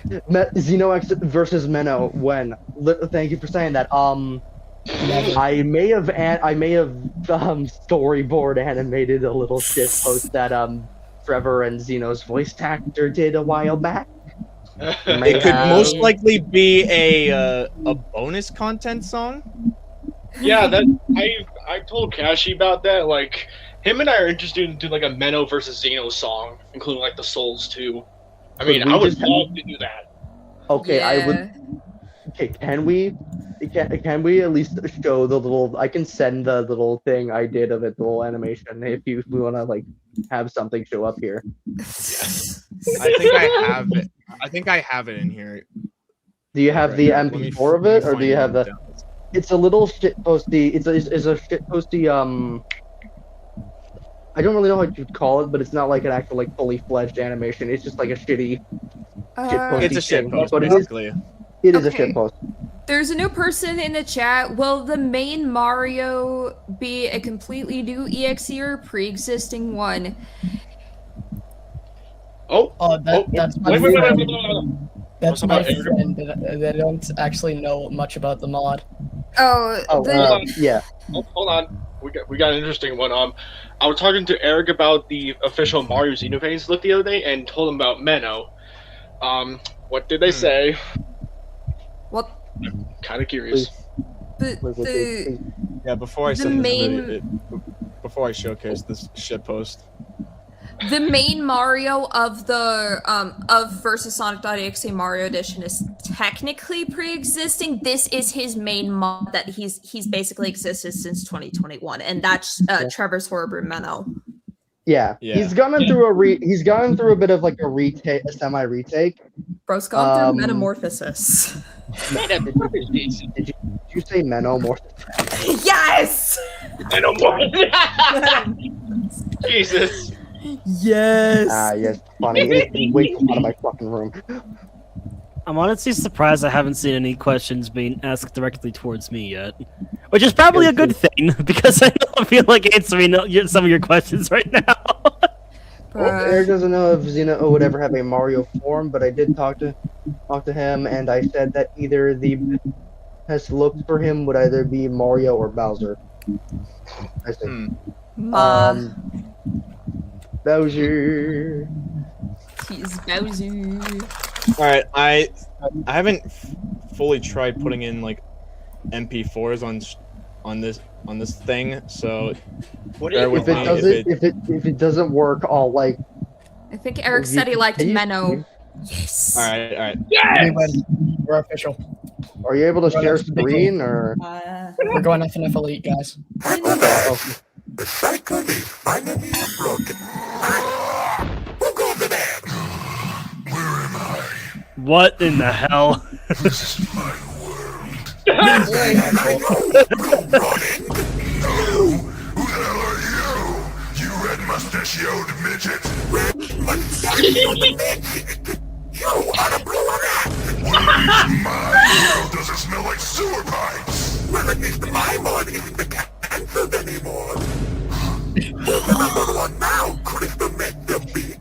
Xeno.EXE versus Menno when. Thank you for saying that. I may have storyboard animated a little shit post that Trevor and Xeno's voice actor did a while back. It could most likely be a bonus content song. Yeah, that I told Kashi about that. Him and I are interested in doing a Menno versus Xeno song, including the Souls too. I mean, I would love to do that. Okay, yeah. I would. Okay, can we at least show the little? I can send the little thing I did of it, the little animation, if we want to have something show up here. Yes. I think I have it. I think I have it in here. Do you have the MP4 of it, or do you have the? It's a little shitposty. It's a shitposty. I don't really know what you'd call it, but it's not an actual fully fledged animation. It's just a shitty shitposty. It's a shitpost, but basically. It is a shitpost. There's a new person in the chat. Will the main Mario be a completely new EXE or pre-existing one? That's my friend. That's my friend. They don't actually know much about the mod. Yeah. Hold on. we got an interesting one. I was talking to Eric about the official Mario Xenophage look the other day, and told him about Menno. What did they say? What? I'm kind of curious. Yeah, before I send before I showcase this shitpost. The main Mario of the versus Sonic.EXE Mario Edition is technically pre-existing. This is his main mod that he's basically existed since 2021, and that's Trevor's Horrible Menno. Yeah, he's gone through a bit of like a semi-retake. Bro's gone through metamorphosis. Did you say metamorphosis? Yes! Metamorphosis! Jesus. Yes. Yes, funny. It's been way too out of my fucking room. I'm honestly surprised I haven't seen any questions being asked directly towards me yet. Which is probably a good thing, because I don't feel like answering some of your questions right now. Well, Eric doesn't know if Xeno would ever have a Mario form, but I did talk to him, and I said that either the best look for him would either be Mario or Bowser. I said, Bowser. He's Bowser. Alright, I haven't fully tried putting in like MP4s on this thing, so if it doesn't work, I'll like. I think Eric said he liked Menno. Yes. Alright. Yes! We're official. Are you able to share screen or? We're going FNF Elite, guys. The cycle is finally broken. We'll go over there. Where am I? What in the hell? This is my world. Oh, No! Who the hell are you? You red mustachioed midget? Red mustachioed midget? You ought to blow it up! Where is my world? Does it smell like sewer pipes? Well, at least my morning isn't cancelled anymore. Who's the number one now, Crystal Mega Beat?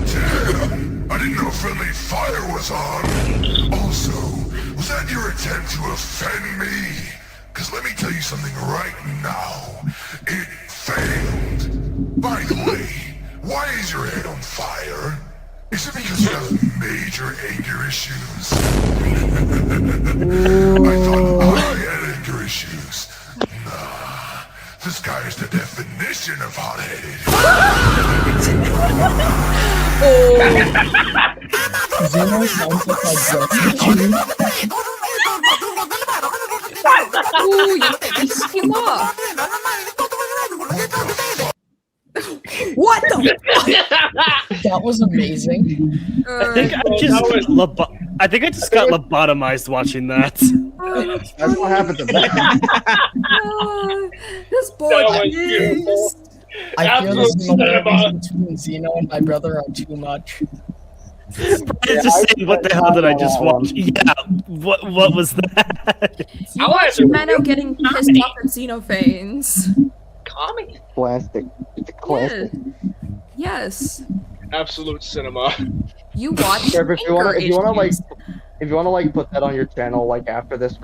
Damn! I didn't know friendly fire was on. Also, was that your attempt to offend me? Cause let me tell you something right now. It failed. By the way, why is your head on fire? Is it because you have major anger issues? I thought I had anger issues. Nah, this guy is the definition of hot-headed. Zeno sounds like Ooh, you pissed him off. What the fuck? That was amazing. I think I just got lobotomized watching that. That's what happened to that. This boy is. I feel the similarities between Zeno and my brother are too much. It's just saying, what the hell did I just watch? Yeah, what was that? You watch Menno getting pissed off at Xenophanes. Comedy. Plastic. It's a classic. Yes. Absolute cinema. You watch. If you wanna like put that on your channel like after this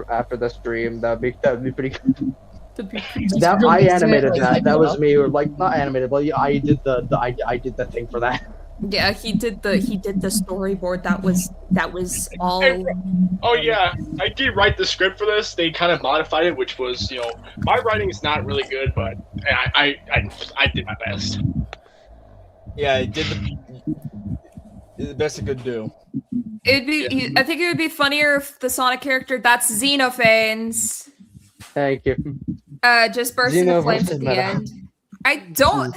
stream, that'd be pretty good. That I animated that. That was me, or like not animated, but I did I did the thing for that. Yeah, he did the storyboard. That was all. Oh yeah, I did write the script for this. They kind of modified it, which was, you know, my writing is not really good, but I did my best. Yeah, I did the best I could do. It'd be. I think it would be funnier if the Sonic character that's Xenophanes. Thank you. Just burst into flames at the end. I don't.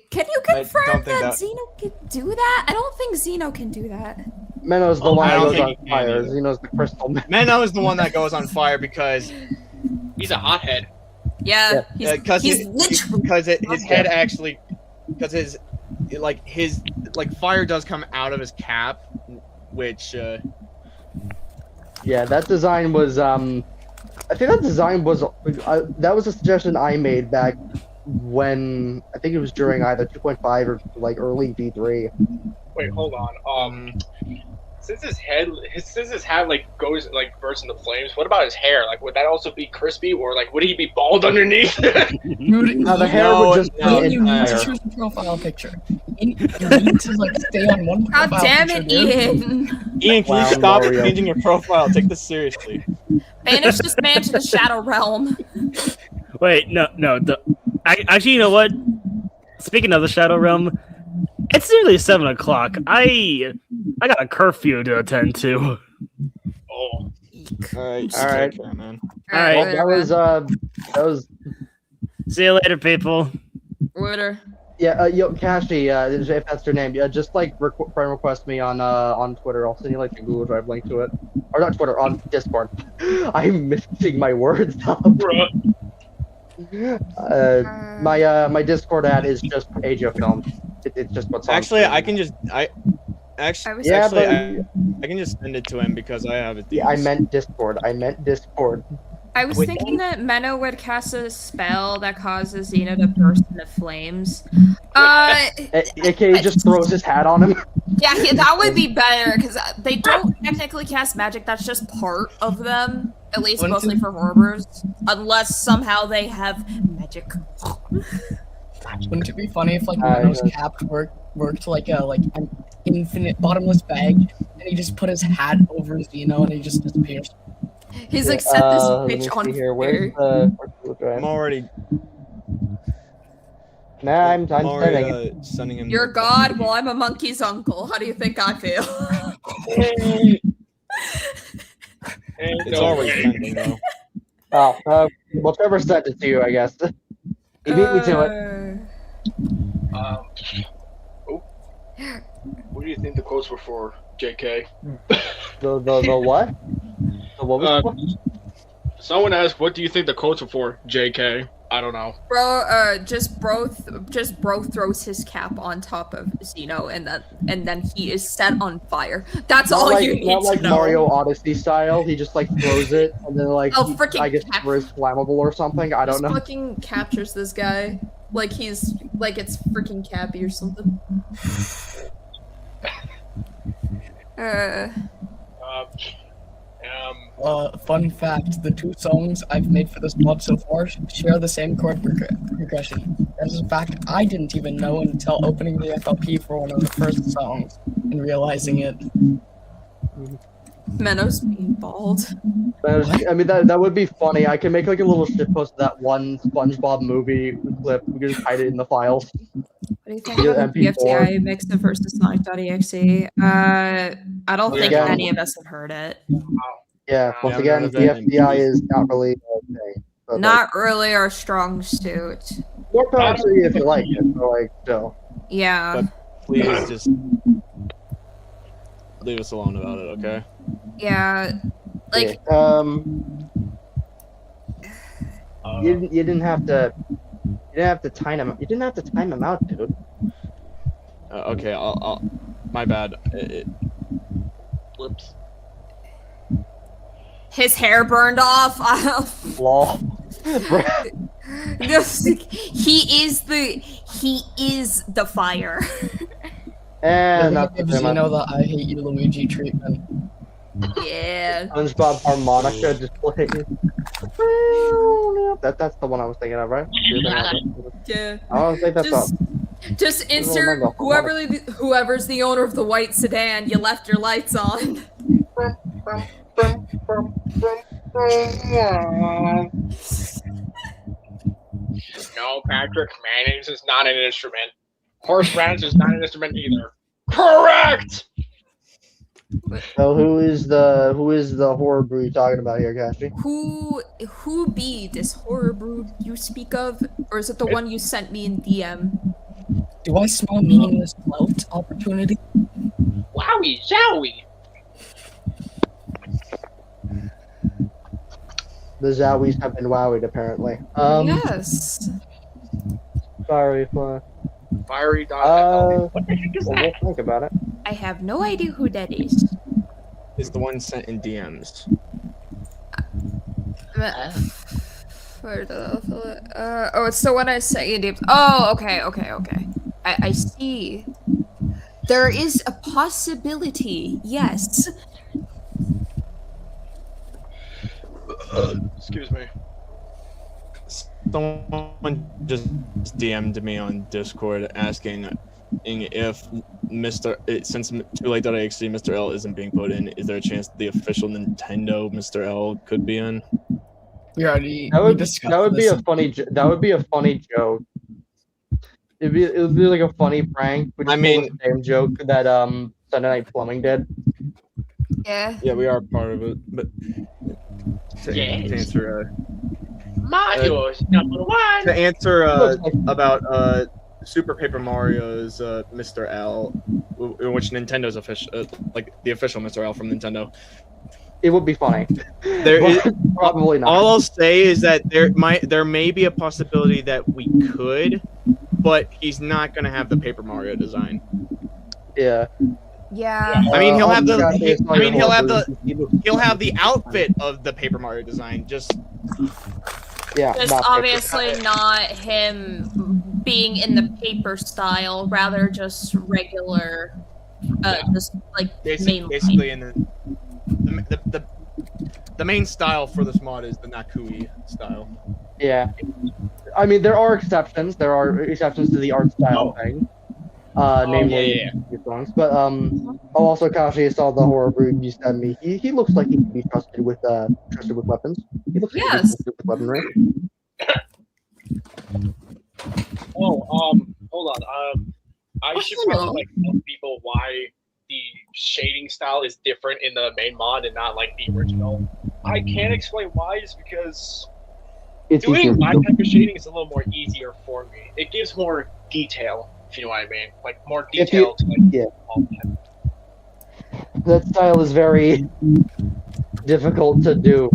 Can you confirm that Xeno can do that? I don't think Xeno can do that. Menno's the one that goes on fire. Xeno's the crystal. Menno is the one that goes on fire because he's a hothead. Yeah, because his head actually, because his fire does come out of his cap, which yeah, that design was I think that design was that was a suggestion I made back when I think it was during either 2.5 or like early V3. Wait, hold on. since his hat like goes like bursts into flames, what about his hair? Like, would that also be crispy, or like would he be bald underneath? No, the hair would just you need to choose a profile picture. You need to like stay on one profile God damn picture, it, dude. Ian! Ian, can you Wow, stop Mario. changing your profile? Take this seriously. Banish this man to the Shadow Realm. Wait, no. Actually, you know what? Speaking of the Shadow Realm, it's nearly 7 o'clock. I got a curfew to attend to. Oh, All right, man. All right. Well, that was. See you later, people. Water. Yeah, yo, Kashi, if that's your name, just like friend request me on Twitter. I'll send you like the Google Drive link to it, or not Twitter, on Discord. I'm mixing my words up. My Discord ad is just Age of Film. It's just what's on Actually, screen. I can just I can just send it to him because I have it. Yeah, I meant Discord. I was thinking that Menno would cast a spell that causes Xeno to burst into flames. AKA just throws his hat on him. Yeah, that would be better, because they don't technically cast magic, that's just part of them. At least mostly for horrors. Unless somehow they have magic. Wouldn't it be funny if like Menno's cap worked like an infinite bottomless bag, and he just put his hat over Xeno and he just disappears? He's like, set this bitch on here. fire. I'm already. Nah, I'm sending him. You're God, well I'm a monkey's uncle. How do you think I feel? It's already sending though. Oh, well, Trevor sent it to you, I guess. He beat me to it. What do you think the quotes were for, JK? The what? The what was it? Someone asked, "What do you think the quotes were for, JK?" I don't know. Bro, just bro throws his cap on top of Xeno, and then he is set on fire. That's all you need not to like know. Mario Odyssey style. He just like throws it and then like Oh, freaking I guess cap. it's flammable or something. I don't Just know. fucking captures this guy like he's like it's freaking Cappy or something. Fun fact, the 2 songs I've made for this mod so far share the same chord progression. As a fact, I didn't even know until opening the FLP for one of the first songs and realizing it. Menno's being bald. I mean, that would be funny. I can make like a little shitpost of that one SpongeBob movie clip. We can just hide it in the files. What do you think about the BFTI mix versus Sonic.EXE? I don't think any of us have heard it. Yeah, once again, BFTI is not really a thing. Not really our strong suit. More power to you if you like it, but like, so. Yeah. But please just leave us alone about it, okay? Yeah. Like. You didn't have to. You didn't have to time him. You didn't have to time him out, dude. Okay, I'll. My bad. Whoops. His hair burned off. Lol. He is the fire. And not the Xeno that I hate you, Luigi treatment. Yeah. SpongeBob harmonica just playing. That's the one I was thinking of, right? Yeah. I don't think that's all. Just insert whoever's the owner of the white sedan. You left your lights on. No, Patrick, mayonnaise is not an instrument. Horseradish is not an instrument either. Correct. So who is the horror brew you're talking about here, Kashi? Who be this horror brew you speak of, or is it the one you sent me in DM? Do I smell meaningless clout opportunity? Wowie zowie. The Zowies have been wowied, apparently. Yes. Sorry for. Fiery dog. What the heck is that? We'll think about it. I have no idea who that is. Is the one sent in DMs. Oh, it's the one I sent you in DMs. Oh, okay. I see. There is a possibility, yes. Excuse me. Someone just DM'd me on Discord asking if since Too Late.exe Mr. L isn't being put in, is there a chance the official Nintendo Mr. L could be in? We already That would be this. a funny joke. It would be like a funny prank. We just pull the same joke that Sunday Night Plumbing did. Yeah. Yeah, we are part of it, but to answer Mario's number one. To answer about Super Paper Mario's Mr. L, which Nintendo's official, like the official Mr. L from Nintendo. It would be funny. Probably not. All I'll say is that there may be a possibility that we could, but he's not going to have the Paper Mario design. Yeah. Yeah. I mean, he'll have the outfit of the Paper Mario design. Just obviously not him being in the paper style, rather just regular, just like basically in the main style for this mod is the Nakui style. Yeah. I mean, there are exceptions. There are exceptions to the art style thing. Namely songs. But also Kashi saw the horror brood you sent me. He looks like he can be trusted with weapons. He looks like he can be trusted with weaponry. Hold on. I should probably tell people why the shading style is different in the main mod and not like the original. I can't explain why, is because doing my type of shading is a little more easier for me. It gives more detail, if you know what I mean. Like more detail to all that. That style is very difficult to do.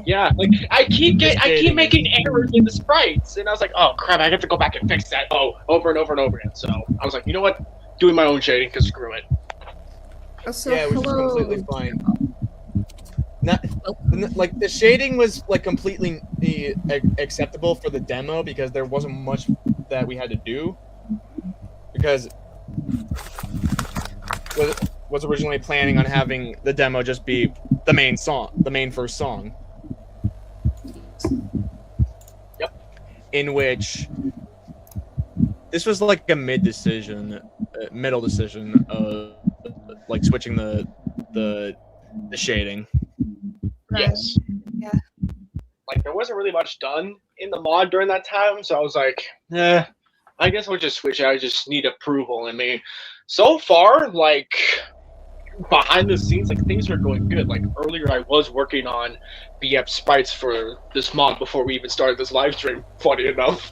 Yeah, like I keep making errors in the sprites, and I was like, oh crap, I have to go back and fix that. Over and over and over again. So I was like, you know what? Doing my own shading, because screw it. So, which is completely fine. Like the shading was like completely acceptable for the demo because there wasn't much that we had to do. Because was originally planning on having the demo just be the main first song. Yep. In which this was like a middle decision of like switching the shading. Yes. Yeah. Like there wasn't really much done in the mod during that time, so I was like, I guess we'll just switch it. I just need approval. I mean, so far, like behind the scenes, like things are going good. Like earlier, I was working on BF sprites for this mod before we even started this live stream. Funny enough.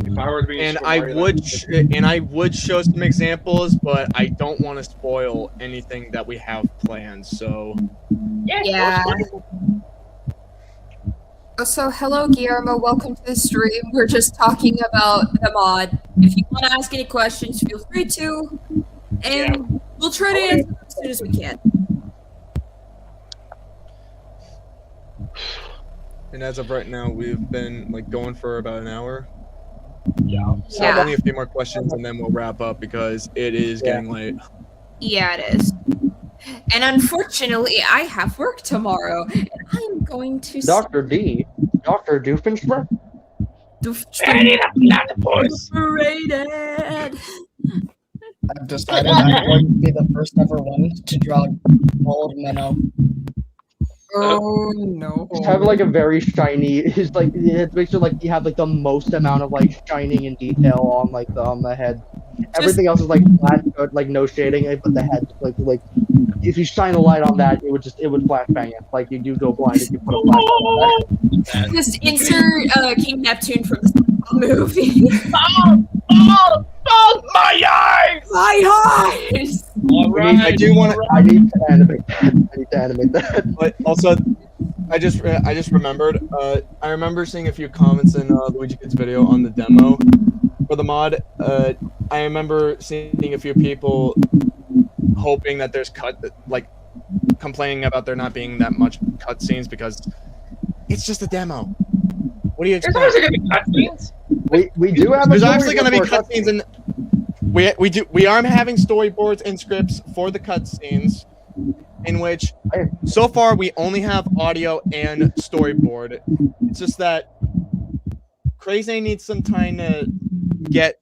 If I were to be I would show some examples, but I don't want to spoil anything that we have planned. So yeah. So hello Guillermo, welcome to the stream. We're just talking about the mod. If you want to ask any questions, feel free to, and we'll try to answer them as soon as we can. And as of right now, we've been like going for about an hour. Yeah. So only a few more questions and then we'll wrap up because it is getting late. Yeah, it is. And unfortunately, I have work tomorrow, and I'm going to Dr. Doofenshmirtz? Overrated. I've decided I'm going to be the first ever one to draw gold Minnow. Oh no! It's kind of like a very shiny. It's like it makes it like you have like the most amount of like shining and detail on like on the head. Everything else is like flat, like no shading. But the head, like if you shine a light on that, it would flashbang it. Like you do go blind if you put a flashbang on that. Just insert King Neptune from the movie. Oh, my eyes! My eyes! All right. I do want to. I need to animate that. But also, I just remembered. I remember seeing a few comments in Luigi Kid's video on the demo for the mod. I remember seeing a few people hoping that there's complaining about there not being that much cutscenes because it's just a demo. What do you expect? There's actually gonna be cutscenes. We do have. There's actually going to be cutscenes, and we are having storyboards and scripts for the cutscenes, in which so far we only have audio and storyboard. It's just that QnA needs some time to get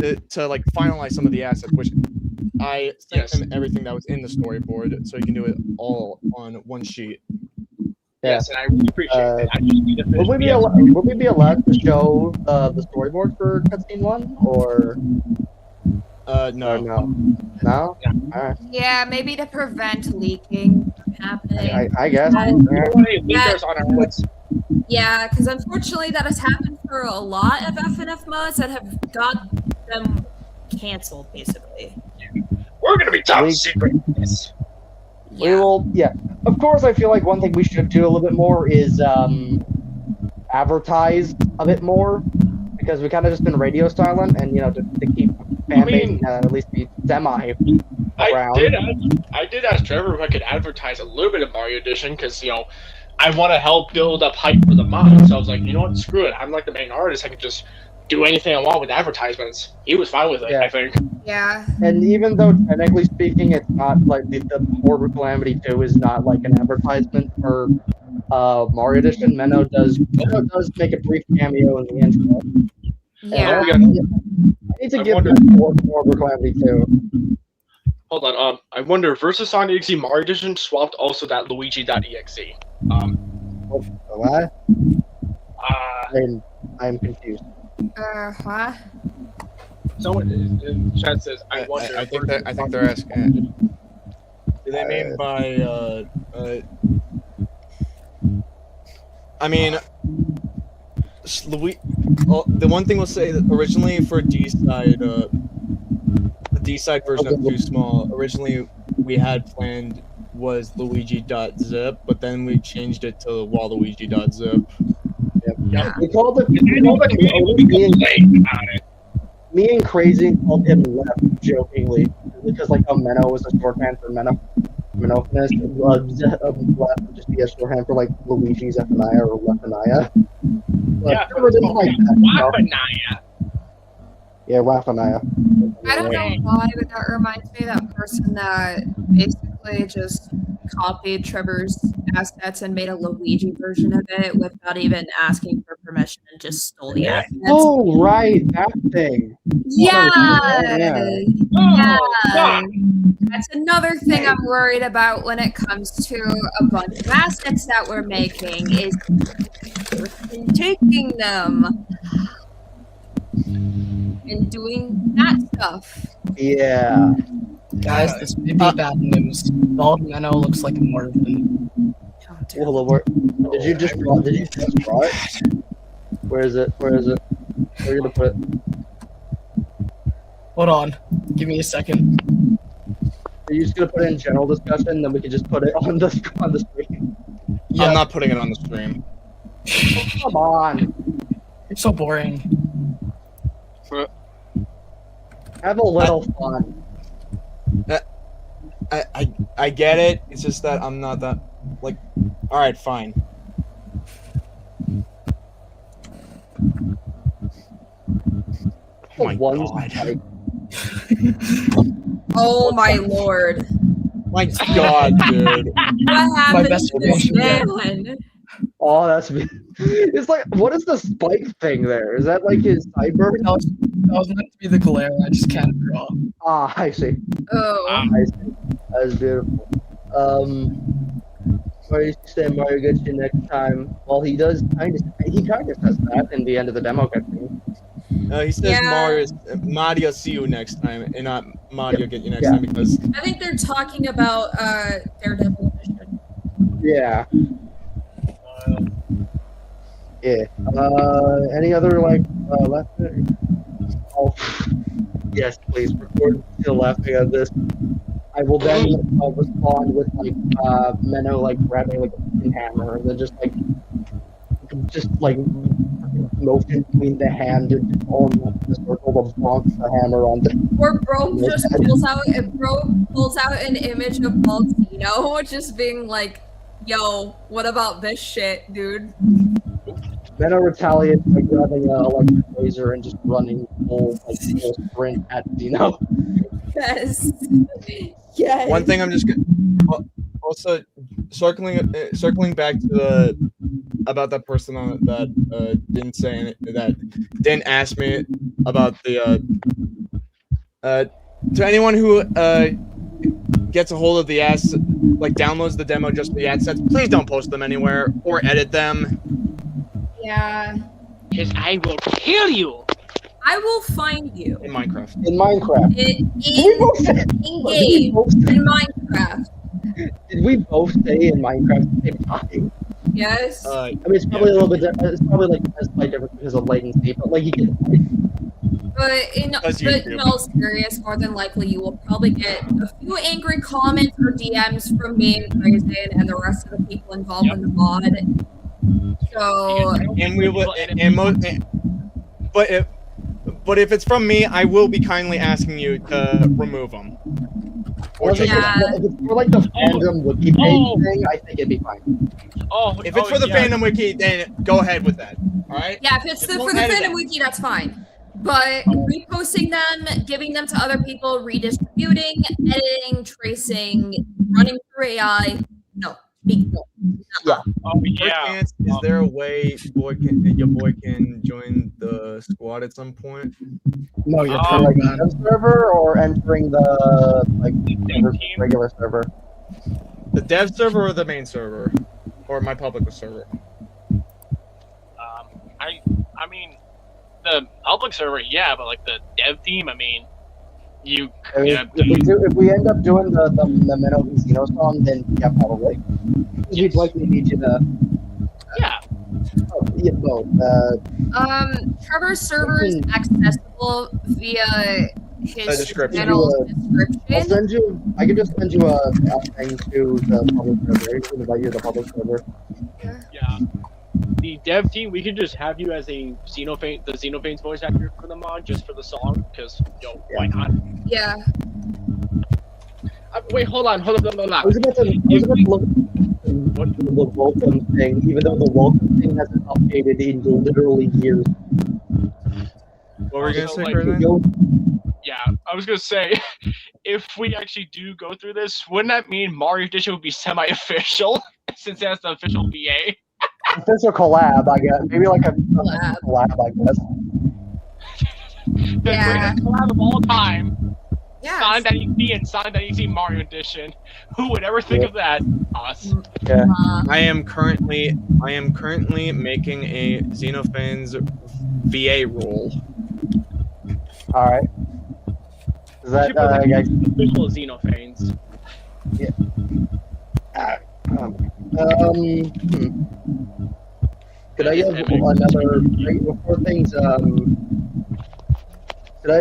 to like finalize some of the assets, which I sent him everything that was in the storyboard, so he can do it all on one sheet. Yes, and I really appreciate it. I just need to finish Would we be allowed to show the storyboard for cutscene 1, or? No. No? Yeah. All right. Yeah, maybe to prevent leaking from happening. I guess. Leakers on our list. Yeah, because unfortunately that has happened for a lot of FNF mods that have got them canceled, basically. We're gonna be top secret. Yes. We will, yeah. Of course, I feel like one thing we should do a little bit more is advertise a bit more, because we kind of just been radio silent, and you know, to keep fan base at least be semi around. I did ask Trevor if I could advertise a little bit of Mario Edition, because you know, I want to help build up hype for the mod. So I was like, you know what, screw it. I'm like the main artist. I can just do anything I want with advertisements. He was fine with it, I think. Yeah. And even though technically speaking, it's not like the Horror Calamity 2 is not like an advertisement for Mario Edition. Menno does make a brief cameo in the intro. Yeah. I need to give this more Horror Calamity 2. Hold on. I wonder, versus Sonic.EXE Mario Edition swapped also that Luigi.exe. What? I'm confused. What? Someone in chat says, I wonder. I think they're asking. Do they mean by I mean, the one thing we'll say that originally for D-side, the D-side version of Too Small, originally we had planned was Luigi.zip, but then we changed it to Waluigi.zip. Yep. We called it. Me and Crazy called him Left jokingly, because like Menno was a shorthand for Menophinus. Left would just be a shorthand for like Luigi's Zephaniah or Lephaniah. Yeah, Trevor didn't like that. Lephaniah. Yeah, Lephaniah. I don't know why, but that reminds me of that person that basically just copied Trevor's assets and made a Luigi version of it without even asking for permission and just stole the assets. Oh, right, that thing. Yeah. Oh, That's another thing I'm worried about when it comes to a bunch of assets that we're making is taking them and doing that stuff. Yeah. Guys, this may be bad news. Bald Menno looks like a Morgan. Did you just draw it? Where is it? Where are you gonna put it? Hold on. Give me a second. Are you just gonna put it in general discussion, then we can just put it on the screen? Yeah. I'm not putting it on the stream. Oh, come on. It's so boring. Have a little fun. I get it. It's just that I'm not that like. All right, fine. Oh my god. Oh my lord. My god, dude. What happened best to this creation. man? Oh, that's it's like, what is the spike thing there? Is that like his sideburn? That was meant to be the glare. I just can't draw. Ah, I see. Oh. I see. That is beautiful. Mario used to say Mario gets you next time. Well, he does kind of says that in the end of the demo cutscene. He says Mario see you next time, and not Mario get you next time, because I think they're talking about Daredevil edition. Yeah. Yeah. Any other like left? Oh, yes, please record still laughing at this. I will then respond with like Menno like grabbing like a fucking hammer and then just like motion between the hand and on the circle of bonk the hammer on the. Or bro just pulls out an image of Baltino, just being like, "Yo, what about this shit, dude?" Meno retaliates by grabbing an electric laser and just running full sprint at Dino. Yes. Yes. One thing I'm just gonna also circling back to about that person that didn't say that didn't ask me about the to anyone who gets a hold of the downloads the demo just for the ad sets, please don't post them anywhere or edit them. Yeah. Because I will kill you. I will find you. In Minecraft. In Minecraft. In Minecraft. Did we both say in Minecraft at the same time? Yes. I mean, it's probably a little bit. It's probably like a slight difference because of latency, but like you get. But in all serious, more than likely you will probably get a few angry comments or DMs from me and Crazy and the rest of the people involved in the mod. So. And we will. But if it's from me, I will be kindly asking you to remove them. Or if it's for like the fandom wiki page thing, I think it'd be fine. If it's for the fandom wiki, then go ahead with that. All right. Yeah, if it's for the fandom wiki, that's fine. But reposting them, giving them to other people, redistributing, editing, tracing, running through AI, no. Big no. Yeah. Chance, is there a way your boy can join the squad at some point? No, you're like the server or entering the regular server. The dev server or the main server, or my public server. I mean, the public server, yeah, but like the dev team, I mean, if we end up doing the Meno Casino song, then yeah, probably. We'd likely need you to. Yeah. Trevor's server is accessible via his channel description. I can just send you a thing to the public server. You can invite you to the public server. Yeah. The dev team, we could just have you as the Xenophane's voice actor for the mod, just for the song, because, why not? Yeah. Wait, hold on. I was about to look what the welcome thing, even though the welcome thing hasn't updated in literally years. What were you gonna say, Yeah, I was gonna say, if we actually do go through this, wouldn't that mean Mario Edition would be semi-official, since that's the official VA? Official collab, I guess. Maybe like a collab, I guess. The greatest collab of all time. Yeah. Sonic.EXE and Sonic.EXE Mario Edition. Who would ever think of that? Us. Yeah. I am currently making a Xenophane's VA role. All right. Is that official Xenophanes? Yeah. Could I give another before things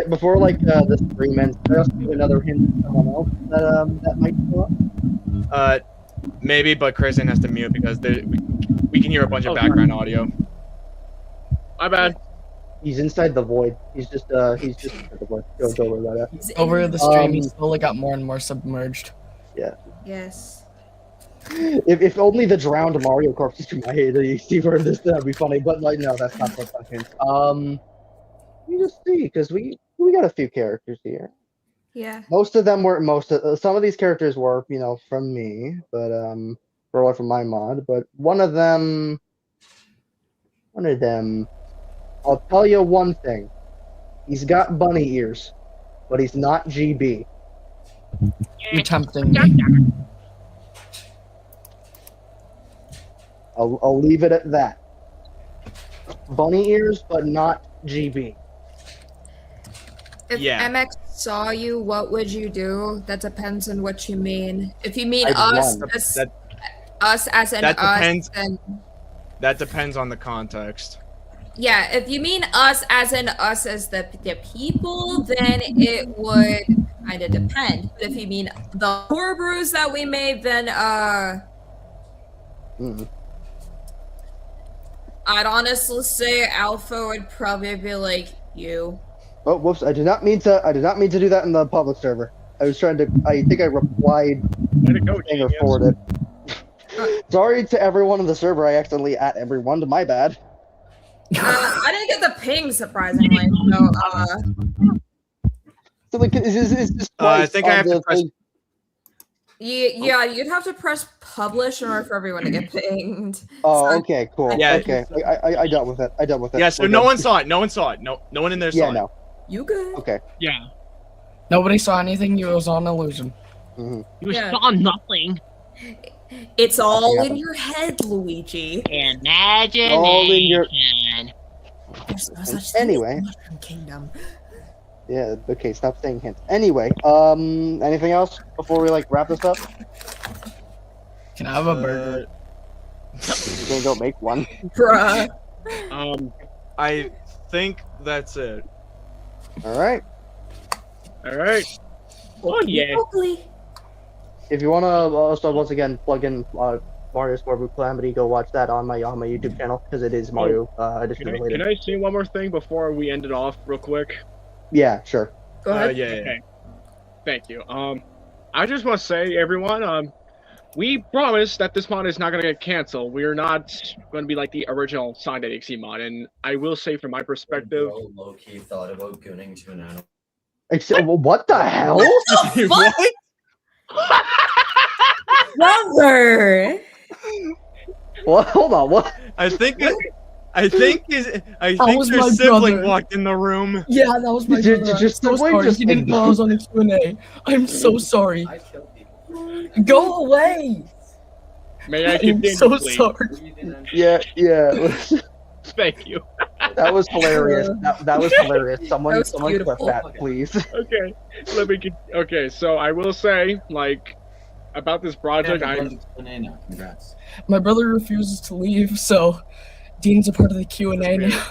before this 3 minutes, could I also give another hint to someone else that might show up? Maybe, but Kristen has to mute because we can hear a bunch of background audio. My bad. He's inside the void. He's just inside the void. Don't worry about it. He's over the stream. He slowly got more and more submerged. Yeah. Yes. If only the drowned Mario corpses to my head, see where this that'd be funny. But like, no, that's not what that means. Let me just see, because we got a few characters here. Yeah. Most of them were some of these characters were from me, but from my mod. But one of them, I'll tell you one thing. He's got bunny ears, but he's not GB. You're tempting me. I'll leave it at that. Bunny ears, but not GB. If MX saw you, what would you do? That depends on what you mean. If you mean us as in us, then... That depends on the context. Yeah, if you mean us as in us as the people, then it would kind of depend. But if you mean the horror brews that we made, then I'd honestly say Alpha would probably be like you. Oh, whoops! I did not mean to do that in the public server. I was trying to. I think I replied or forwarded. Sorry to everyone on the server. I accidentally @everyone. My bad. I didn't get the ping, surprisingly. So like, is this I think I have to press. Yeah, you'd have to press publish in order for everyone to get pinged. Oh, So, okay, cool. Yeah. Okay, I dealt with it. Yeah, so no one saw it. No one saw it. No one in there saw Yeah, it. no. You good? Okay. Yeah. Nobody saw anything. It was all an illusion. Mm-hmm. You Yeah. saw nothing. It's all Nothing in happened. your head, Luigi. Imagination. All in your- There's no such thing Anyway. as Mushroom Kingdom. Yeah. Okay. Stop saying hints. Anyway. Anything else before we like wrap this up? Can I have a burger? You're gonna go make one. Bruh. I think that's it. All right. All right. Oh yeah. Hopefully. If you wanna also once again plug in Mario's Horrible Calamity, go watch that on my YouTube channel because it is Mario edition related. Can I say one more thing before we end it off real quick? Yeah, sure. Go ahead. Yeah. Okay. Thank you. I just want to say, everyone, we promise that this mod is not going to get canceled. We are not going to be like the original Sonic.EXE mod, and I will say from my perspective. Low-key thought about gooning to an animal. Except, what the hell? What? Brother! What? Hold on. What? I think your was my sibling brother. walked in the room. Yeah, that was my Did brother. I'm your so sibling sorry. just He didn't know I was on a QnA. I'm so sorry. I killed people. Go away. May I I'm continue, so please? sorry. Yeah. Thank you. That was hilarious. That was hilarious. Someone That was clip beautiful. that, please. Okay. Okay, so I will say, like, about this project, Congrats. My brother refuses to leave, so Dean's a part of the QnA now.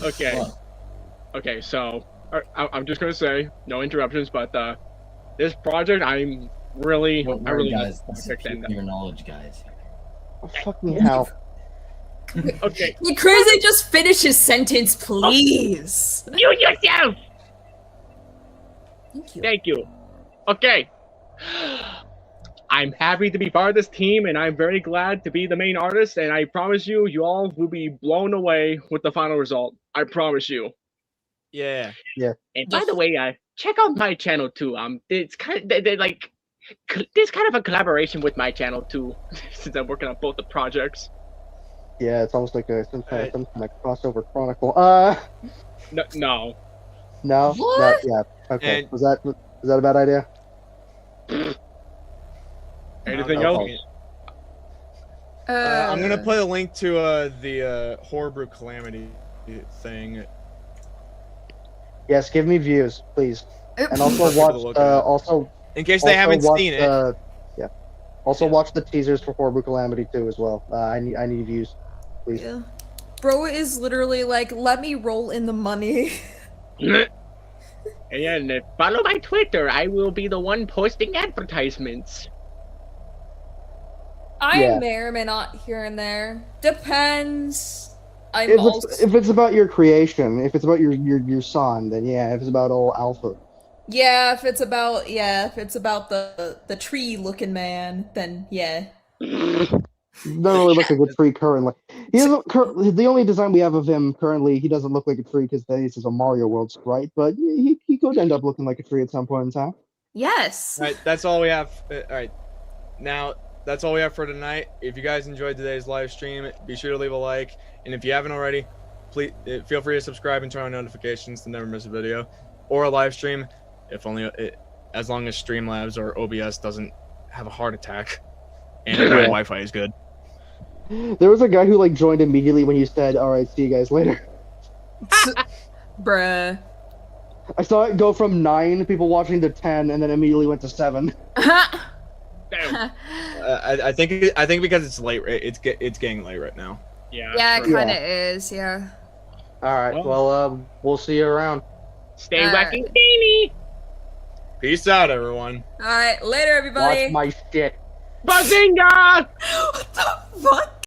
Okay. Okay, so I'm just gonna say, no interruptions, but this project, I really guys, like this this is project. keep your knowledge, guys. Fucking hell. Okay. Hey, Crazy, just finish his sentence, please. You yourself. Thank you. Thank you. Okay. I'm happy to be part of this team, and I'm very glad to be the main artist. And I promise you, you all will be blown away with the final result. I promise you. Yeah. And by the way, check out my channel too. It's kind of like there's kind of a collaboration with my channel too, since I'm working on both the projects. Yeah, it's almost like some kind of crossover chronicle. No. No. What? Yeah. Okay. And- Was that a bad idea? Anything No, else? I'm gonna put a link to the Horrible Calamity thing. Yes. Give me views, please. And also For people to watch. look at. Also. In case they haven't watch seen it. Yeah. Also watch the teasers for Horrible Calamity too as well. I need views, please. Yeah. Bro is literally like, let me roll in the money. And follow my Twitter. I will be the one posting advertisements. I Yeah. may or may not here and there. Depends. If it's about your creation, if it's about your son, then yeah. If it's about old Alpha, Yeah, if it's about the tree looking man, then yeah. doesn't really look like a tree currently. He doesn't. The only design we have of him currently, he doesn't look like a tree because this is a Mario World sprite. But he could end up looking like a tree at some point in time. Yes. All right, that's all we have. All right, now that's all we have for tonight. If you guys enjoyed today's live stream, be sure to leave a like, and if you haven't already, please feel free to subscribe and turn on notifications to never miss a video or a live stream. If only as long as Streamlabs or OBS doesn't have a heart attack and my Wi-Fi is good. There was a guy who joined immediately when you said, "All right, see you guys later." Bruh. I saw it go from 9 people watching to 10, and then immediately went to 7. Damn. I think because it's late. It's getting late right now. Yeah. Yeah, it sure. kind of is. Yeah. All right, well, we'll see you around. Stay Alright. wacky, Danny. Peace out, everyone. All right. Later, everybody. Watch my shit. Bazinga! What the fuck?